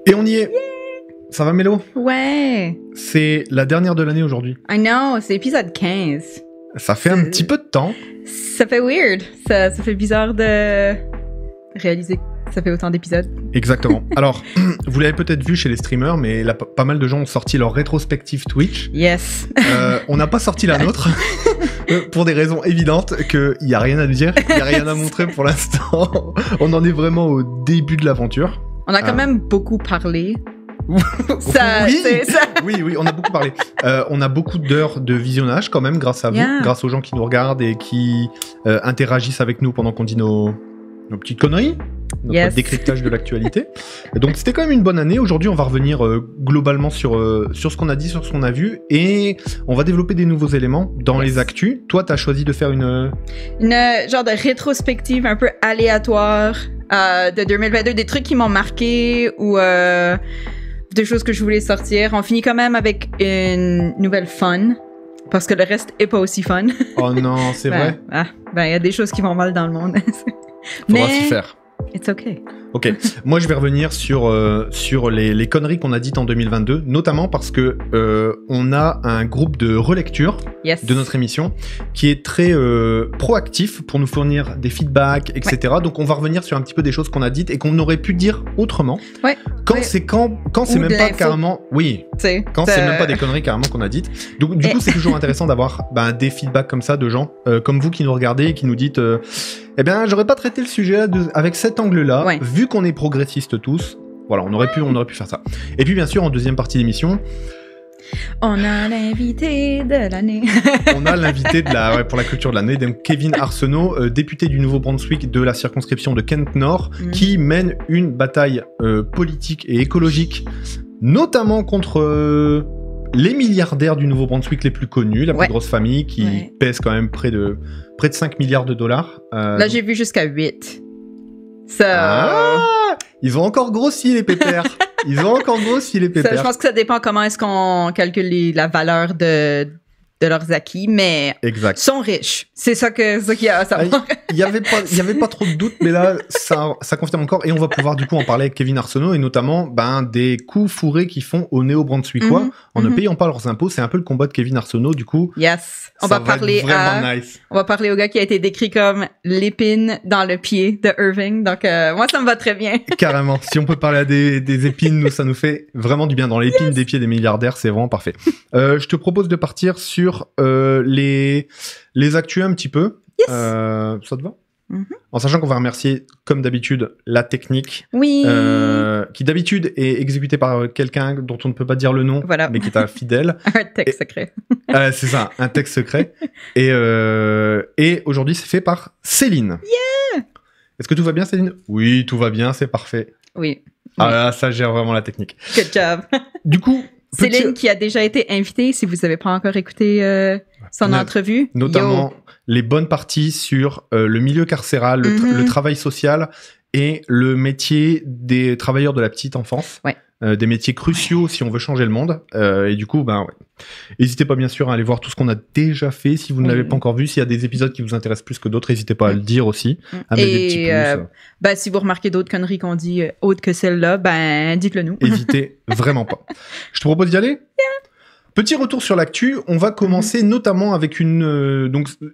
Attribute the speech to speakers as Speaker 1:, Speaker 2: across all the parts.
Speaker 1: Et on y est. Ça va, Mélo?
Speaker 2: Ouais.
Speaker 1: C'est la dernière de l'année aujourd'hui.
Speaker 2: I know, c'est épisode 15.
Speaker 1: Ça fait un petit peu de temps.
Speaker 2: Ça fait weird. Ça fait bizarre de réaliser que ça fait autant d'épisodes.
Speaker 1: Exactement. Alors, vous l'avez peut-être vu chez les streamers, mais là, pas mal de gens ont sorti leur rétrospective Twitch.
Speaker 2: Yes.
Speaker 1: On n'a pas sorti la nôtre. Pour des raisons évidentes qu'il n'y a rien à dire, il n'y a rien à montrer pour l'instant. On en est vraiment au début de l'aventure.
Speaker 2: On a quand même beaucoup parlé.
Speaker 1: Ça, oui, on a beaucoup parlé. On a beaucoup d'heures de visionnage quand même grâce à vous, grâce aux gens qui nous regardent et qui interagissent avec nous pendant qu'on dit nos petites conneries, notre décryptage de l'actualité. Donc c'était quand même une bonne année. Aujourd'hui, on va revenir globalement sur ce qu'on a dit, sur ce qu'on a vu, et on va développer des nouveaux éléments dans les actus. Toi, tu as choisi de faire une
Speaker 2: genre de rétrospective un peu aléatoire de 2022, des trucs qui m'ont marqué ou des choses que je voulais sortir. On finit quand même avec une nouvelle fun, parce que le reste est pas aussi fun.
Speaker 1: Oh non, c'est vrai?
Speaker 2: Il y a des choses qui vont mal dans le monde.
Speaker 1: Faudra s'y faire.
Speaker 2: It's okay.
Speaker 1: Ok, moi je vais revenir sur les conneries qu'on a dites en 2022, notamment parce que on a un groupe de relecture de notre émission qui est très proactif pour nous fournir des feedbacks, etc. Donc on va revenir sur un petit peu des choses qu'on a dites et qu'on aurait pu dire autrement.
Speaker 2: Ouais.
Speaker 1: Quand c'est même pas carrément... Oui, quand c'est même pas des conneries carrément qu'on a dites. Donc du coup c'est toujours intéressant d'avoir des feedbacks comme ça de gens comme vous qui nous regardez et qui nous dites eh bien j'aurais pas traité le sujet avec cet angle-là, vu qu'on est progressistes tous. Voilà, on aurait pu faire ça. Et puis bien sûr en deuxième partie d'émission,
Speaker 2: on a l'invité de l'année.
Speaker 1: On a l'invité pour la culture de l'année, donc Kevin Arsenault, député du Nouveau-Brunswick de la circonscription de Kent Nord, qui mène une bataille politique et écologique, notamment contre les milliardaires du Nouveau-Brunswick les plus connus, la plus grosse famille qui pèse quand même près de 5 milliards de dollars.
Speaker 2: Là, j'ai vu jusqu'à 8.
Speaker 1: Ils ont encore grossi les pépères.
Speaker 2: Je pense que ça dépend comment est-ce qu'on calcule la valeur de leurs acquis, mais ils sont riches. C'est ça qu'il y a à savoir.
Speaker 1: Il y avait pas trop de doute, mais là, ça confirme encore. Et on va pouvoir du coup en parler avec Kevin Arsenault et notamment des coups fourrés qu'ils font aux néo-brunswickois en ne payant pas leurs impôts. C'est un peu le combat de Kevin Arsenault du coup.
Speaker 2: Yes. On va parler au gars qui a été décrit comme l'épine dans le pied de Irving. Donc moi, ça me va très bien.
Speaker 1: Carrément. Si on peut parler à des épines, nous, ça nous fait vraiment du bien. Dans l'épine des pieds des milliardaires, c'est vraiment parfait. Je te propose de partir sur les actus un petit peu. Ça te va? En sachant qu'on va remercier, comme d'habitude, la technique, qui d'habitude est exécutée par quelqu'un dont on ne peut pas dire le nom, mais qui est un fidèle.
Speaker 2: Un texte secret.
Speaker 1: C'est ça, un texte secret. Et aujourd'hui, c'est fait par Céline.
Speaker 2: Yeah!
Speaker 1: Est-ce que tout va bien, Céline? Oui, tout va bien, c'est parfait.
Speaker 2: Oui.
Speaker 1: Ah là, ça gère vraiment la technique.
Speaker 2: Good job.
Speaker 1: Du coup...
Speaker 2: Céline qui a déjà été invitée, si vous n'avez pas encore écouté son entrevue.
Speaker 1: Notamment les bonnes parties sur le milieu carcéral, le travail social et le métier des travailleurs de la petite enfance. Des métiers cruciaux si on veut changer le monde. Et du coup, n'hésitez pas bien sûr à aller voir tout ce qu'on a déjà fait. Si vous ne l'avez pas encore vu, s'il y a des épisodes qui vous intéressent plus que d'autres, n'hésitez pas à le dire aussi. À mettre des petits pouces.
Speaker 2: Si vous remarquez d'autres conneries qu'on dit autres que celle-là, dites-le nous.
Speaker 1: N'hésitez vraiment pas. Je te propose d'y aller? Petit retour sur l'actu, on va commencer notamment avec une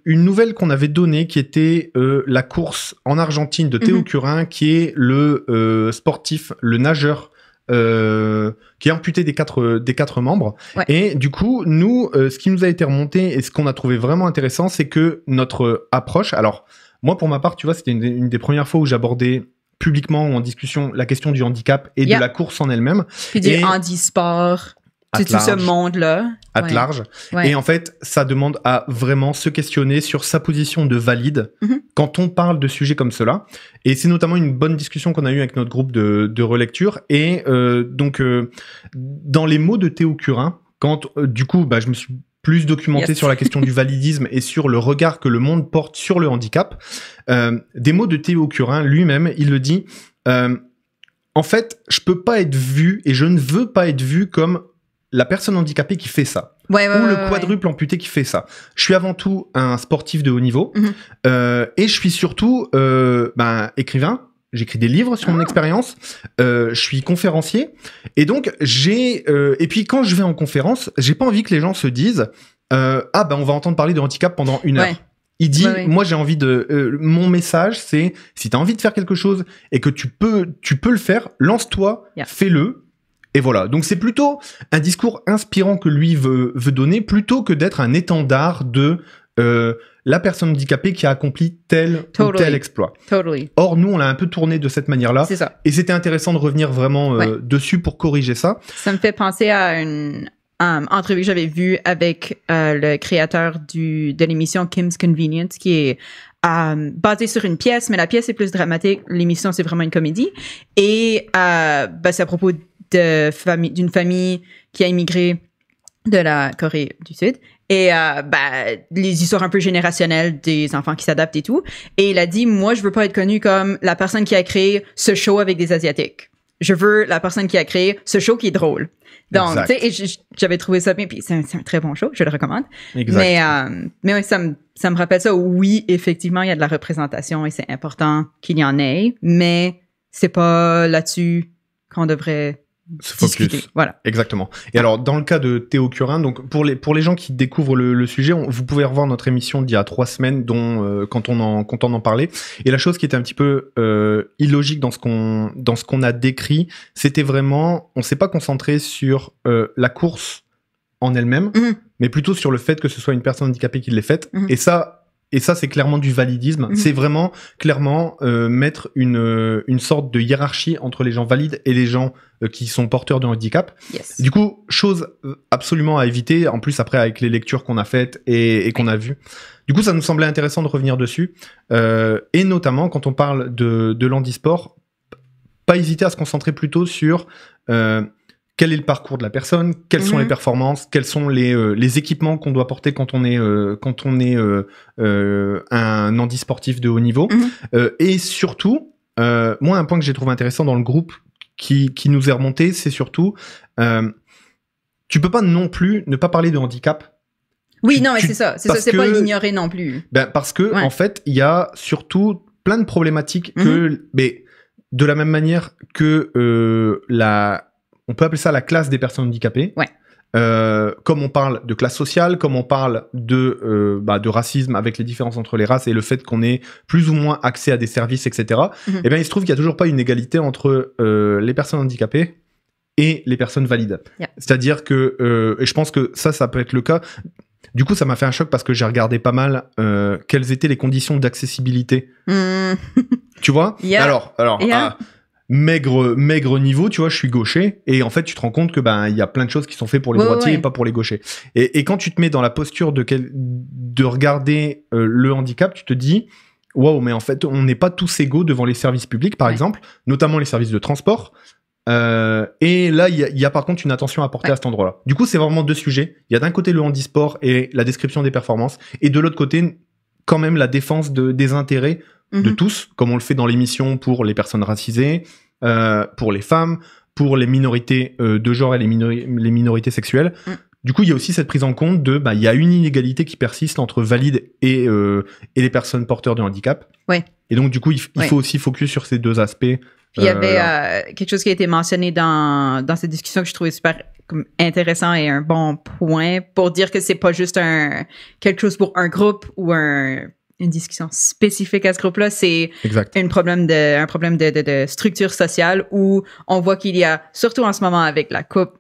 Speaker 1: nouvelle qu'on avait donnée qui était la course en Argentine de Théo Curin, qui est le sportif, le nageur qui est amputé des quatre membres. Et du coup, nous, ce qui nous a été remonté et ce qu'on a trouvé vraiment intéressant, c'est que notre approche... Alors, moi, pour ma part, tu vois, c'était une des premières fois où j'abordais publiquement ou en discussion la question du handicap et de la course en elle-même.
Speaker 2: Puis du handisport... C'est tout ce monde-là.
Speaker 1: Large. Et en fait, ça demande à vraiment se questionner sur sa position de valide quand on parle de sujets comme cela. Et c'est notamment une bonne discussion qu'on a eue avec notre groupe de relecture. Et dans les mots de Théo Curin, quand du coup, je me suis plus documenté sur la question du validisme et sur le regard que le monde porte sur le handicap, des mots de Théo Curin lui-même, il le dit, en fait, je peux pas être vu et je ne veux pas être vu comme la personne handicapée qui fait ça. Ou le quadruple amputé qui fait ça. Je suis avant tout un sportif de haut niveau et je suis surtout écrivain, j'écris des livres sur mon expérience, je suis conférencier, et donc et puis quand je vais en conférence, j'ai pas envie que les gens se disent on va entendre parler de handicap pendant 1 heure. Ouais. Il dit, moi j'ai envie mon message c'est, si t'as envie de faire quelque chose et que tu peux le faire, lance-toi, fais-le. Et voilà, donc c'est plutôt un discours inspirant que lui veut donner, plutôt que d'être un étendard de la personne handicapée qui a accompli tel ou tel exploit. Or, nous, on l'a un peu tourné de cette manière-là. C'est ça. Et c'était intéressant de revenir vraiment dessus pour corriger ça.
Speaker 2: Ça me fait penser à une entrevue que j'avais vue avec le créateur de l'émission Kim's Convenience, qui est basée sur une pièce, mais la pièce est plus dramatique. L'émission, c'est vraiment une comédie. Et c'est à propos d'une famille qui a immigré de la Corée du Sud. Et les histoires un peu générationnelles des enfants qui s'adaptent et tout. Et il a dit, moi, je veux pas être connu comme la personne qui a créé ce show avec des Asiatiques. Je veux la personne qui a créé ce show qui est drôle. Donc, tu sais, j'avais trouvé ça bien. Puis c'est un très bon show, je le recommande. Exact. Mais ouais, ça me rappelle ça. Oui, effectivement, il y a de la représentation et c'est important qu'il y en ait. Mais c'est pas là-dessus qu'on devrait discuter. Voilà.
Speaker 1: Exactement. Et alors, dans le cas de Théo Curin, donc pour les gens qui découvrent le sujet, vous pouvez revoir notre émission d'il y a 3 semaines, dont quand on en parlait. Et la chose qui était un petit peu illogique dans ce qu'on a décrit, c'était vraiment, on s'est pas concentré sur la course en elle-même, mais plutôt sur le fait que ce soit une personne handicapée qui l'ait faite. Et ça, c'est clairement du validisme. C'est vraiment, clairement, mettre une sorte de hiérarchie entre les gens valides et les gens qui sont porteurs de handicap. Yes. Du coup, chose absolument à éviter, en plus après avec les lectures qu'on a faites et qu'on a vues. Du coup, ça nous semblait intéressant de revenir dessus. Et notamment, quand on parle de l'handisport, pas hésiter à se concentrer plutôt sur... quel est le parcours de la personne, quelles sont les performances, quels sont les équipements qu'on doit porter quand on est un handisportif de haut niveau. Et surtout, moi, un point que j'ai trouvé intéressant dans le groupe qui nous est remonté, c'est surtout, tu peux pas non plus ne pas parler de handicap.
Speaker 2: Oui, non, mais c'est ça. C'est pas l'ignorer non plus.
Speaker 1: Parce que, en fait, il y a surtout plein de problématiques mais de la même manière que on peut appeler ça la classe des personnes handicapées. Ouais. Comme on parle de classe sociale, comme on parle de racisme avec les différences entre les races et le fait qu'on ait plus ou moins accès à des services, etc. Eh bien, il se trouve qu'il n'y a toujours pas une égalité entre les personnes handicapées et les personnes valides. Yeah. C'est-à-dire que, et je pense que ça peut être le cas. Du coup, ça m'a fait un choc parce que j'ai regardé pas mal quelles étaient les conditions d'accessibilité. Tu vois ?
Speaker 2: Yeah.
Speaker 1: Alors, maigre niveau, tu vois, je suis gaucher, et en fait tu te rends compte que il y a plein de choses qui sont faites pour les droitiers et pas pour les gauchers. Et quand tu te mets dans la posture de regarder le handicap, tu te dis waouh, mais en fait on n'est pas tous égaux devant les services publics, par exemple, notamment les services de transport. Et là il y a par contre une attention à porter à cet endroit-là. Du coup, c'est vraiment 2 sujets. Il y a d'un côté le handisport et la description des performances, et de l'autre côté quand même la défense des intérêts de tous, comme on le fait dans l'émission pour les personnes racisées, pour les femmes, pour les minorités de genre et les minorités sexuelles. Du coup, il y a aussi cette prise en compte il y a une inégalité qui persiste entre valides et les personnes porteurs de handicap. Ouais. Et donc, du coup, il faut aussi focus sur ces 2 aspects.
Speaker 2: Puis il y avait quelque chose qui a été mentionné dans cette discussion que je trouvais super intéressant et un bon point pour dire que c'est pas juste quelque chose pour un groupe ou une discussion spécifique à ce groupe-là, c'est un problème de structure sociale où on voit qu'il y a, surtout en ce moment avec la Coupe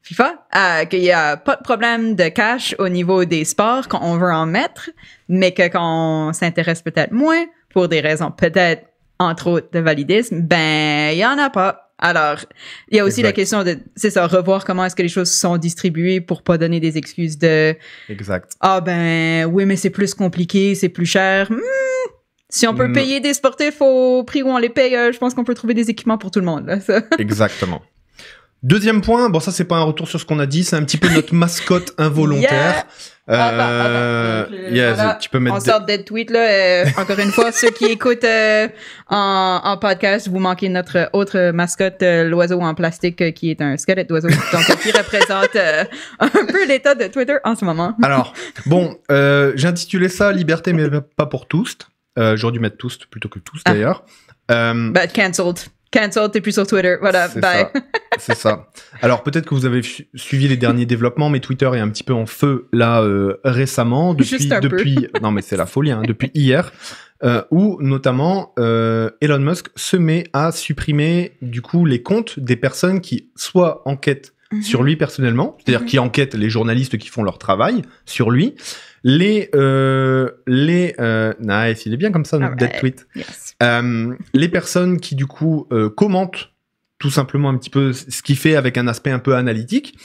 Speaker 2: FIFA, qu'il y a pas de problème de cash au niveau des sports quand on veut en mettre, mais que quand on s'intéresse peut-être moins pour des raisons peut-être entre autres de validisme, il y en a pas. Alors, il y a aussi la question de, revoir comment est-ce que les choses sont distribuées pour pas donner des excuses de...
Speaker 1: Exact.
Speaker 2: Oui, mais c'est plus compliqué, c'est plus cher. Si on peut payer des sportifs au prix où on les paye, je pense qu'on peut trouver des équipements pour tout le monde. Là, ça.
Speaker 1: Exactement. Deuxième point, ça c'est pas un retour sur ce qu'on a dit, c'est un petit peu notre mascotte involontaire.
Speaker 2: Voilà.
Speaker 1: Tu peux mettre
Speaker 2: en sorte d'être tweet là. Encore une fois, ceux qui écoutent en podcast, vous manquez notre autre mascotte, l'oiseau en plastique, qui est un squelette d'oiseau, donc qui représente un peu l'état de Twitter en ce moment.
Speaker 1: Alors, j'ai intitulé ça Liberté mais pas pour tous. J'aurais dû mettre tous plutôt que tous d'ailleurs.
Speaker 2: Cancelled. Cancelled, t'es plus sur Twitter. Voilà, bye.
Speaker 1: C'est ça. Alors, peut-être que vous avez suivi les derniers développements, mais Twitter est un petit peu en feu, là, récemment. Depuis non, mais c'est la folie, hein, depuis hier, où, notamment, Elon Musk se met à supprimer, du coup, les comptes des personnes qui, soit enquêtent sur lui personnellement, c'est-à-dire qui enquêtent les journalistes qui font leur travail sur lui, nice, il est bien comme ça, notre dead tweet.
Speaker 2: Yes.
Speaker 1: Les personnes qui, du coup, commentent tout simplement un petit peu ce qu'il fait avec un aspect un peu analytique.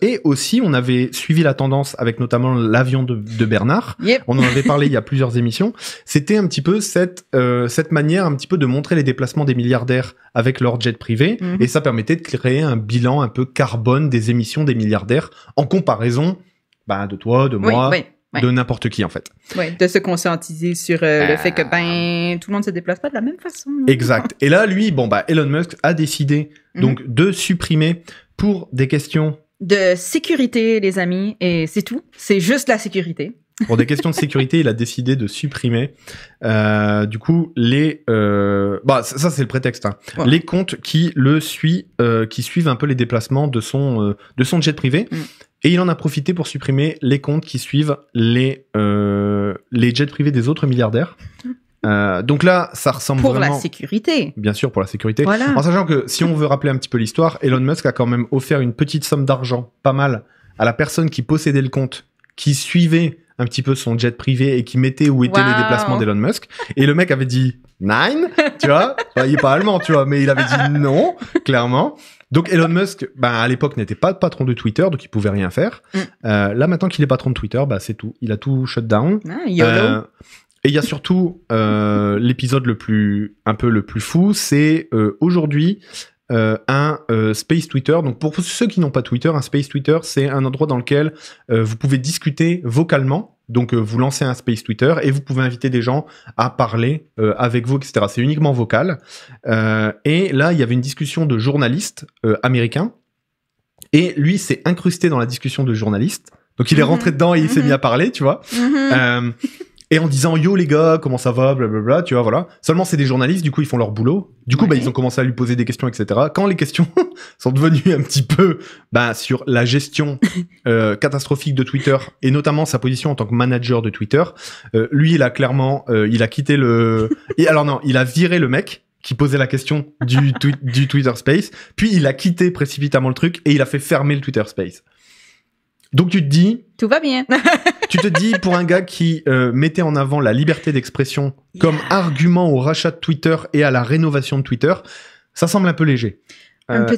Speaker 1: Et aussi, on avait suivi la tendance avec notamment l'avion de Bernard.
Speaker 2: Yep.
Speaker 1: On en avait parlé il y a plusieurs émissions. C'était un petit peu cette manière un petit peu de montrer les déplacements des milliardaires avec leur jet privé. Et ça permettait de créer un bilan un peu carbone des émissions des milliardaires en comparaison de toi, de moi, de n'importe qui en fait.
Speaker 2: Oui, de se conscientiser sur le fait que tout le monde se déplace pas de la même façon.
Speaker 1: Exact. Et là, lui, Elon Musk a décidé donc de supprimer pour des questions
Speaker 2: de sécurité, les amis, et c'est tout. C'est juste la sécurité.
Speaker 1: Pour des questions de sécurité, il a décidé de supprimer du coup les ça c'est le prétexte, hein. Les comptes qui le suivent un peu les déplacements de son jet privé. Et il en a profité pour supprimer les comptes qui suivent les jets privés des autres milliardaires. Donc là, ça ressemble
Speaker 2: pour
Speaker 1: vraiment...
Speaker 2: Pour la sécurité.
Speaker 1: Bien sûr, pour la sécurité.
Speaker 2: Voilà.
Speaker 1: En sachant que si on veut rappeler un petit peu l'histoire, Elon Musk a quand même offert une petite somme d'argent, pas mal, à la personne qui possédait le compte, qui suivait un petit peu son jet privé et qui mettait où étaient les déplacements d'Elon Musk. Et le mec avait dit « Nine », tu vois. Il est pas allemand, tu vois, mais il avait dit non, clairement. Donc Elon Musk, à l'époque, n'était pas patron de Twitter, donc il pouvait rien faire. Là, maintenant qu'il est patron de Twitter, c'est tout. Il a tout shut down.
Speaker 2: YOLO.
Speaker 1: Et il y a surtout l'épisode le plus fou, c'est aujourd'hui un Space Twitter. Donc pour ceux qui n'ont pas Twitter, un Space Twitter, c'est un endroit dans lequel vous pouvez discuter vocalement. Donc vous lancez un Space Twitter et vous pouvez inviter des gens à parler avec vous, etc. C'est uniquement vocal. Et là, il y avait une discussion de journalistes américains. Et lui s'est incrusté dans la discussion de journalistes. Donc il est rentré dedans et il s'est mis à parler, tu vois. Et en disant « Yo les gars, comment ça va ?» blablabla, tu vois, voilà. Seulement, c'est des journalistes, du coup, ils font leur boulot. Du coup, ils ont commencé à lui poser des questions, etc. Quand les questions sont devenues un petit peu sur la gestion catastrophique de Twitter, et notamment sa position en tant que manager de Twitter, lui, il a clairement... il a quitté le... il a viré le mec qui posait la question du Twitter Space, puis il a quitté précipitamment le truc, et il a fait fermer le Twitter Space. Donc tu te dis...
Speaker 2: Tout va bien.
Speaker 1: Tu te dis, pour un gars qui mettait en avant la liberté d'expression comme argument au rachat de Twitter et à la rénovation de Twitter, ça semble un peu léger.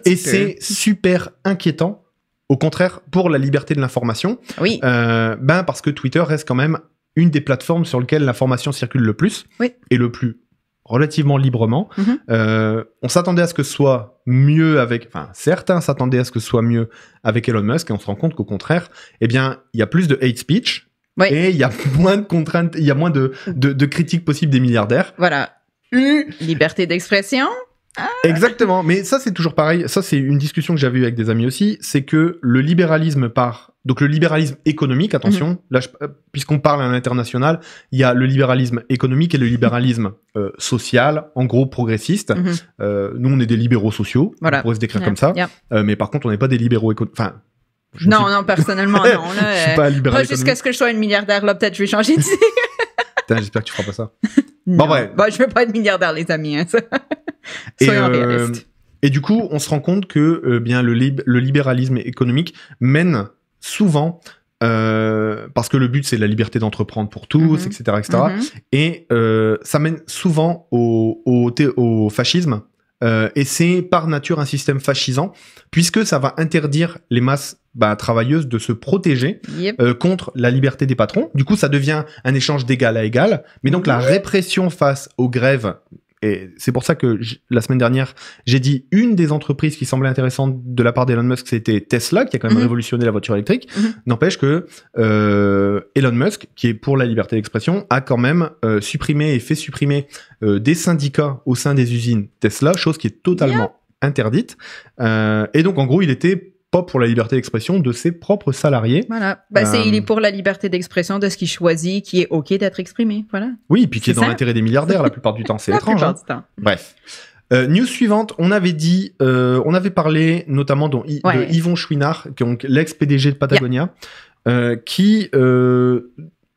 Speaker 1: Et c'est super inquiétant, au contraire, pour la liberté de l'information.
Speaker 2: Oui.
Speaker 1: Parce que Twitter reste quand même une des plateformes sur lesquelles l'information circule le plus, et le plus relativement librement. On s'attendait à ce que ce soit mieux certains s'attendaient à ce que ce soit mieux avec Elon Musk, et on se rend compte qu'au contraire, il y a plus de hate speech, et il y a moins de contraintes, il y a moins de critiques possibles des milliardaires.
Speaker 2: Voilà. Liberté d'expression.
Speaker 1: Exactement. Mais ça, c'est toujours pareil. Ça, c'est une discussion que j'avais eue avec des amis aussi. C'est que le libéralisme donc le libéralisme économique, attention, là, puisqu'on parle à l'international, il y a le libéralisme économique et le libéralisme social, en gros progressiste. Nous, on est des libéraux sociaux, on pourrait se décrire comme ça. Mais par contre, on n'est pas des libéraux économiques. Enfin,
Speaker 2: non, personnellement, non. Là,
Speaker 1: je suis pas libéral économique.
Speaker 2: Jusqu'à ce que je sois une milliardaire, là, peut-être je vais changer d'idée.
Speaker 1: Putain, j'espère que tu feras pas ça.
Speaker 2: Bon, je veux pas être milliardaire, les amis. Hein, ça. Soyons réalistes.
Speaker 1: Et du coup, on se rend compte que le libéralisme économique mène souvent, parce que le but c'est la liberté d'entreprendre pour tous, etc. Et ça mène souvent au fascisme. Et c'est par nature un système fascisant, puisque ça va interdire les masses travailleuses de se protéger contre la liberté des patrons. Du coup, ça devient un échange d'égal à égal. Mais donc, la répression face aux grèves, et c'est pour ça que la semaine dernière, j'ai dit une des entreprises qui semblait intéressante de la part d'Elon Musk, c'était Tesla, qui a quand même révolutionné la voiture électrique. N'empêche que Elon Musk, qui est pour la liberté d'expression, a quand même supprimé et fait supprimer des syndicats au sein des usines Tesla, chose qui est totalement interdite. Et donc, en gros, il était pas pour la liberté d'expression de ses propres salariés.
Speaker 2: Voilà. Il est pour la liberté d'expression de ce qu'il choisit, qui est OK d'être exprimé. Voilà.
Speaker 1: Oui, puis qui est dans l'intérêt des milliardaires la plupart du temps. C'est étrange.
Speaker 2: La plupart du temps.
Speaker 1: Bref. News suivante, on avait parlé notamment de Yvon Chouinard, donc l'ex-PDG de Patagonia, qui,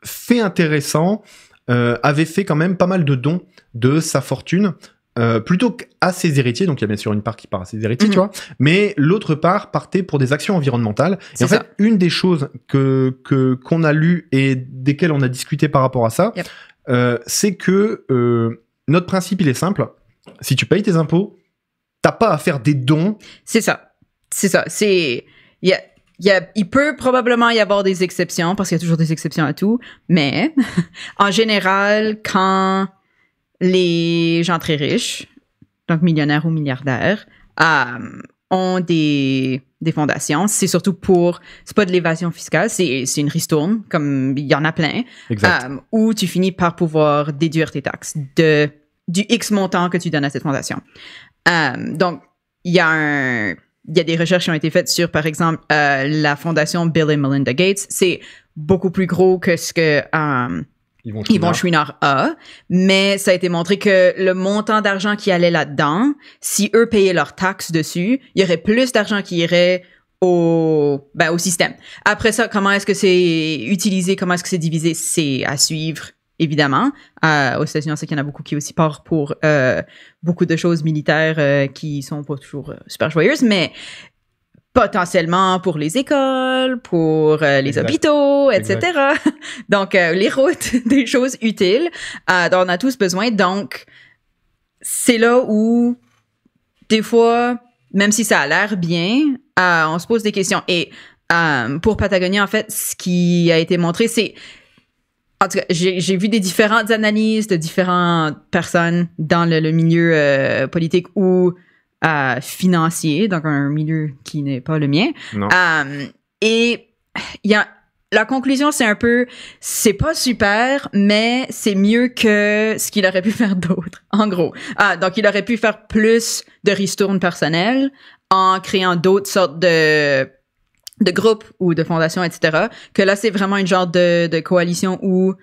Speaker 1: fait intéressant, avait fait quand même pas mal de dons de sa fortune, plutôt qu'à ses héritiers, donc il y a bien sûr une part qui part à ses héritiers, tu vois, mais l'autre part partait pour des actions environnementales. Et en fait, une des choses qu'on a lues et desquelles on a discuté par rapport à ça, c'est que notre principe, il est simple. Si tu payes tes impôts, t'as pas à faire des dons.
Speaker 2: C'est ça. Il peut probablement y avoir des exceptions, parce qu'il y a toujours des exceptions à tout, mais en général, quand les gens très riches, donc millionnaires ou milliardaires, ont des fondations, c'est surtout c'est pas de l'évasion fiscale, c'est une ristourne, comme il y en a plein, où tu finis par pouvoir déduire tes taxes du X montant que tu donnes à cette fondation. Donc, il y a des recherches qui ont été faites sur, par exemple, la fondation Bill et Melinda Gates. C'est beaucoup plus gros que ce que Yvon Chouinard a, mais ça a été montré que le montant d'argent qui allait là-dedans, si eux payaient leurs taxes dessus, il y aurait plus d'argent qui irait au système. Après ça, comment est-ce que c'est utilisé, comment est-ce que c'est divisé, c'est à suivre. Évidemment, aux États-Unis, on sait qu'il y en a beaucoup qui aussi partent pour beaucoup de choses militaires qui sont pas toujours super joyeuses, mais potentiellement pour les écoles, pour les hôpitaux, etc. Donc, les routes, des choses utiles dont on a tous besoin. Donc, c'est là où, des fois, même si ça a l'air bien, on se pose des questions. Et pour Patagonia, en fait, ce qui a été montré, c'est... En tout cas, j'ai vu des différentes analyses de différentes personnes dans le milieu politique ou financier, donc un milieu qui n'est pas le mien. Et la conclusion, c'est un peu, c'est pas super, mais c'est mieux que ce qu'il aurait pu faire d'autre, en gros. Donc, il aurait pu faire plus de ristournes personnelles en créant d'autres sortes de groupes ou de fondations, etc., que là, c'est vraiment une genre de coalition où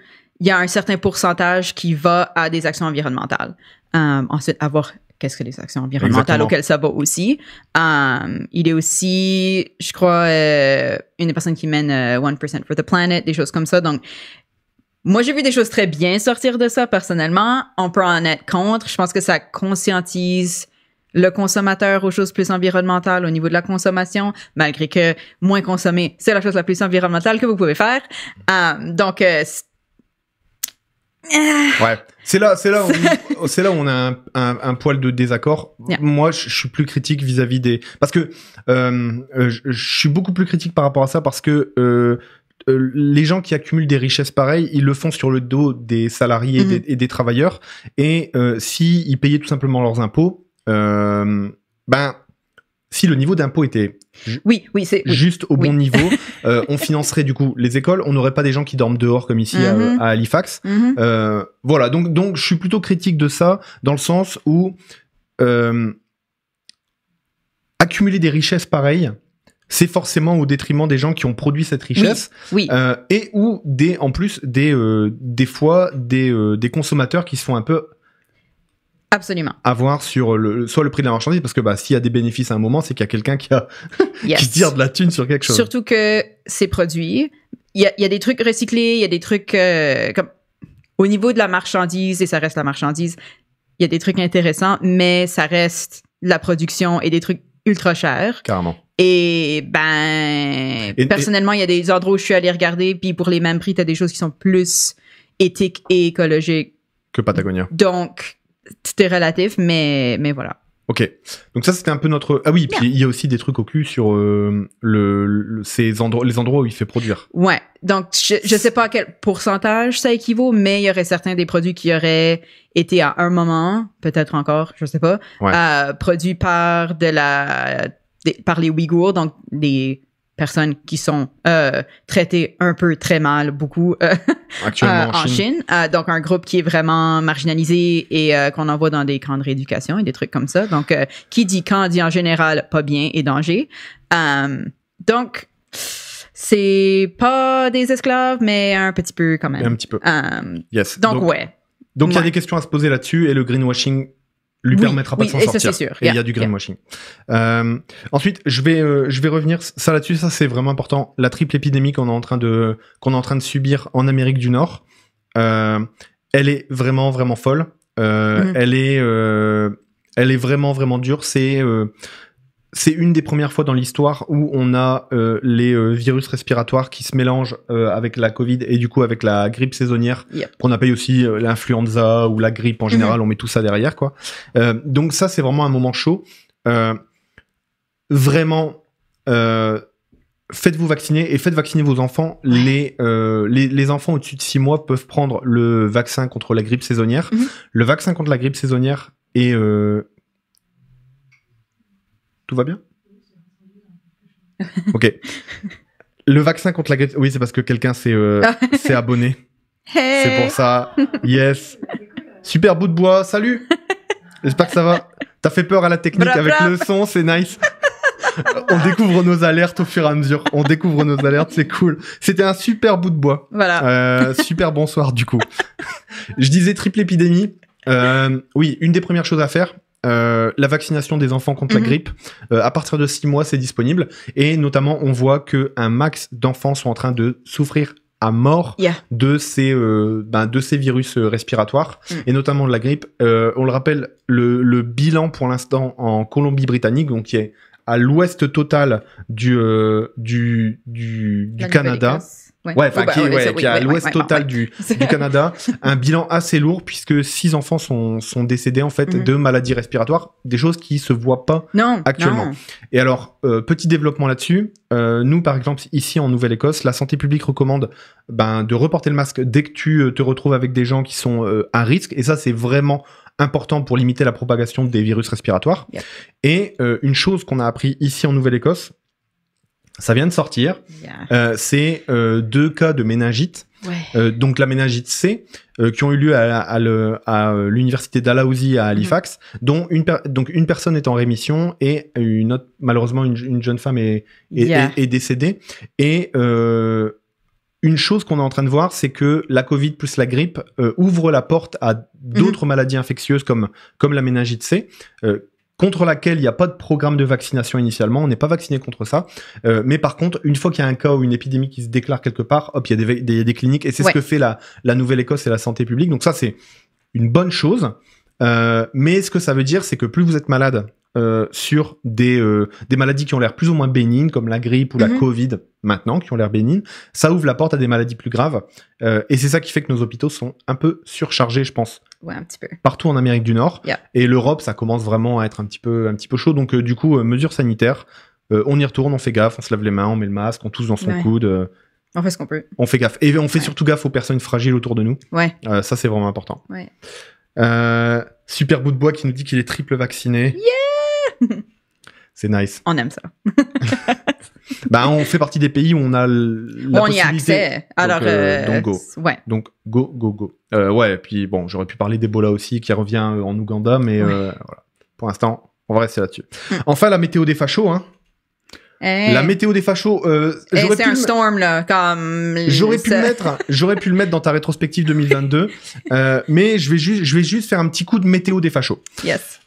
Speaker 2: il y a un certain pourcentage qui va à des actions environnementales. Ensuite, à voir qu'est-ce que les actions environnementales auxquelles ça va aussi. Il est aussi, je crois, une des personnes qui mène 1% for the Planet, des choses comme ça. Donc, moi, j'ai vu des choses très bien sortir de ça, personnellement. On peut en être contre. Je pense que ça conscientise le consommateur aux choses plus environnementales au niveau de la consommation, malgré que moins consommer, c'est la chose la plus environnementale que vous pouvez faire. Donc,
Speaker 1: ouais, c'est là où on a un poil de désaccord. Moi, je suis plus critique vis-à-vis parce que je suis beaucoup plus critique par rapport à ça parce que les gens qui accumulent des richesses pareilles, ils le font sur le dos des salariés et des travailleurs. Et s'ils payaient tout simplement leurs impôts, si le niveau d'impôt était juste au bon niveau, on financerait du coup les écoles, on n'aurait pas des gens qui dorment dehors comme ici à Halifax. Voilà, donc je suis plutôt critique de ça dans le sens où accumuler des richesses pareilles, c'est forcément au détriment des gens qui ont produit cette richesse, et ou en plus des fois des consommateurs qui se font un peu
Speaker 2: absolument
Speaker 1: avoir sur soit le prix de la marchandise, parce que s'il y a des bénéfices à un moment, c'est qu'il y a quelqu'un qui qui tire de la thune sur quelque chose.
Speaker 2: Surtout que ces produits, il y a des trucs recyclés, il y a des trucs comme au niveau de la marchandise, et ça reste la marchandise, il y a des trucs intéressants, mais ça reste la production et des trucs ultra chers.
Speaker 1: Carrément.
Speaker 2: Et personnellement, il y a des endroits où je suis allée regarder, puis pour les mêmes prix, t'as des choses qui sont plus éthiques et écologiques
Speaker 1: que Patagonia.
Speaker 2: Donc, c'était relatif, mais voilà.
Speaker 1: Ok. Donc ça, c'était un peu notre... Ah oui, puis il y a aussi des trucs au cul sur les endroits où il fait produire.
Speaker 2: Ouais. Donc, je sais pas à quel pourcentage ça équivaut, mais il y aurait certains des produits qui auraient été à un moment, peut-être encore, je sais pas, produits par les Ouïghours, donc des personnes qui sont traitées un peu très mal, beaucoup
Speaker 1: actuellement
Speaker 2: en Chine. Donc, un groupe qui est vraiment marginalisé et qu'on envoie dans des camps de rééducation et des trucs comme ça. Donc, qui dit camp dit en général pas bien et danger. Donc, c'est pas des esclaves, mais un petit peu quand même.
Speaker 1: Un petit peu. Yes.
Speaker 2: Donc, ouais.
Speaker 1: Donc, il y a des questions à se poser là-dessus et le greenwashing lui permettra pas de s'en sortir.
Speaker 2: Ça, c'est sûr.
Speaker 1: Et il y a du greenwashing. Ensuite, je vais revenir ça là-dessus. Ça, c'est vraiment important. La triple épidémie qu'on est en train de subir en Amérique du Nord, elle est vraiment, vraiment folle. Elle est vraiment, vraiment dure. C'est une des premières fois dans l'histoire où on a les virus respiratoires qui se mélangent avec la Covid et du coup avec la grippe saisonnière, qu'on appelle aussi l'influenza ou la grippe en général, on met tout ça derrière, quoi. Donc ça, c'est vraiment un moment chaud. Vraiment, faites-vous vacciner et faites vacciner vos enfants. Les enfants au-dessus de 6 mois peuvent prendre le vaccin contre la grippe saisonnière. Le vaccin contre la grippe saisonnière est... Tout va bien? Ok. Le vaccin contre la grippe... Oui, c'est parce que quelqu'un s'est abonné. Hey. C'est pour ça. Yes. Super bout de bois. Salut. J'espère que ça va. T'as fait peur à la technique avec le son, c'est nice. On découvre nos alertes au fur et à mesure. On découvre nos alertes, c'est cool. C'était un super bout de bois.
Speaker 2: Voilà.
Speaker 1: Super bonsoir, du coup. Je disais triple épidémie. Oui, une des premières choses à faire... la vaccination des enfants contre la grippe, à partir de 6 mois, c'est disponible. Et notamment, on voit qu'un max d'enfants sont en train de souffrir à mort de ces virus respiratoires, et notamment de la grippe. On le rappelle, le bilan pour l'instant en Colombie-Britannique, donc qui est à l'ouest total du Canada. Qui est à l'ouest total du Canada, un bilan assez lourd puisque 6 enfants sont décédés en fait de maladies respiratoires, des choses qui se voient pas actuellement. Non. Et alors, petit développement là-dessus, nous par exemple ici en Nouvelle-Écosse, la santé publique recommande de reporter le masque dès que tu te retrouves avec des gens qui sont à risque, et ça c'est vraiment important pour limiter la propagation des virus respiratoires. Et une chose qu'on a appris ici en Nouvelle-Écosse, ça vient de sortir. C'est 2 cas de méningite. Donc la méningite C, qui ont eu lieu à l'université Dalhousie à Halifax, dont une personne est en rémission et une autre, malheureusement, une jeune femme est décédée. Et une chose qu'on est en train de voir, c'est que la Covid plus la grippe ouvre la porte à d'autres maladies infectieuses comme la méningite C, contre laquelle il n'y a pas de programme de vaccination initialement, on n'est pas vacciné contre ça, mais par contre, une fois qu'il y a un cas ou une épidémie qui se déclare quelque part, hop, il y a des cliniques, et c'est ce que fait la Nouvelle-Écosse et la santé publique, donc ça c'est une bonne chose, mais ce que ça veut dire, c'est que plus vous êtes malade sur des maladies qui ont l'air plus ou moins bénignes, comme la grippe ou la Covid maintenant, qui ont l'air bénignes, ça ouvre la porte à des maladies plus graves, et c'est ça qui fait que nos hôpitaux sont un peu surchargés, je pense.
Speaker 2: Ouais, un petit peu.
Speaker 1: Partout en Amérique du Nord. Et l'Europe, ça commence vraiment à être un petit peu chaud. Donc, du coup, mesures sanitaires, on y retourne, on fait gaffe, on se lave les mains, on met le masque, on tousse dans son coude.
Speaker 2: On fait ce qu'on peut.
Speaker 1: On fait gaffe. Et on fait surtout gaffe aux personnes fragiles autour de nous. Ça, c'est vraiment important. Super bout de bois qui nous dit qu'il est triple vacciné.
Speaker 2: Yeah.
Speaker 1: C'est nice.
Speaker 2: On aime ça.
Speaker 1: On fait partie des pays où on a la possibilité.
Speaker 2: On y a accès. Alors,
Speaker 1: donc go. Donc go. Et puis bon, j'aurais pu parler d'Ebola aussi qui revient en Ouganda, mais voilà. Pour l'instant, on va rester là-dessus. Enfin, la météo des fachos, hein. La météo des fachos.
Speaker 2: C'est un storm là, comme.
Speaker 1: J'aurais pu le mettre dans ta rétrospective 2022, mais je vais juste faire un petit coup de météo des fachos.
Speaker 2: Yes.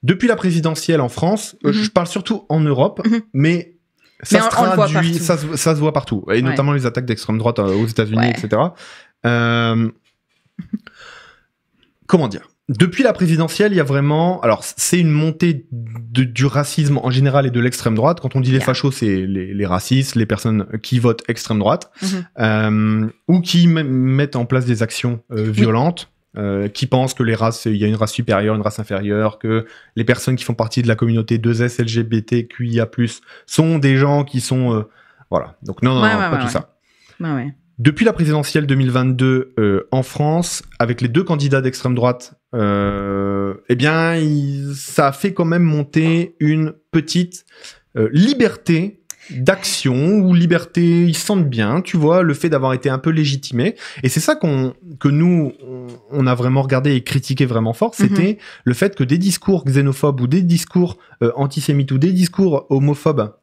Speaker 1: Depuis la présidentielle en France, je parle surtout en Europe, mais ça se traduit, ça se voit partout, et notamment les attaques d'extrême droite aux États-Unis, etc. Comment dire? Depuis la présidentielle, il y a vraiment... Alors, c'est une montée du racisme en général et de l'extrême droite. Quand on dit les fachos, c'est les racistes, les personnes qui votent extrême droite, ou qui mettent en place des actions violentes, qui pensent que les races, il y a une race supérieure, une race inférieure, que les personnes qui font partie de la communauté 2S, LGBTQIA+, sont des gens qui sont... voilà. Donc non, pas tout ça. Depuis la présidentielle 2022 en France, avec les 2 candidats d'extrême droite, ça a fait quand même monter une petite liberté d'action ou liberté, ils se sentent bien, tu vois, le fait d'avoir été un peu légitimé. Et c'est ça que nous, on a vraiment regardé et critiqué vraiment fort, c'était le fait que des discours xénophobes ou des discours antisémites ou des discours homophobes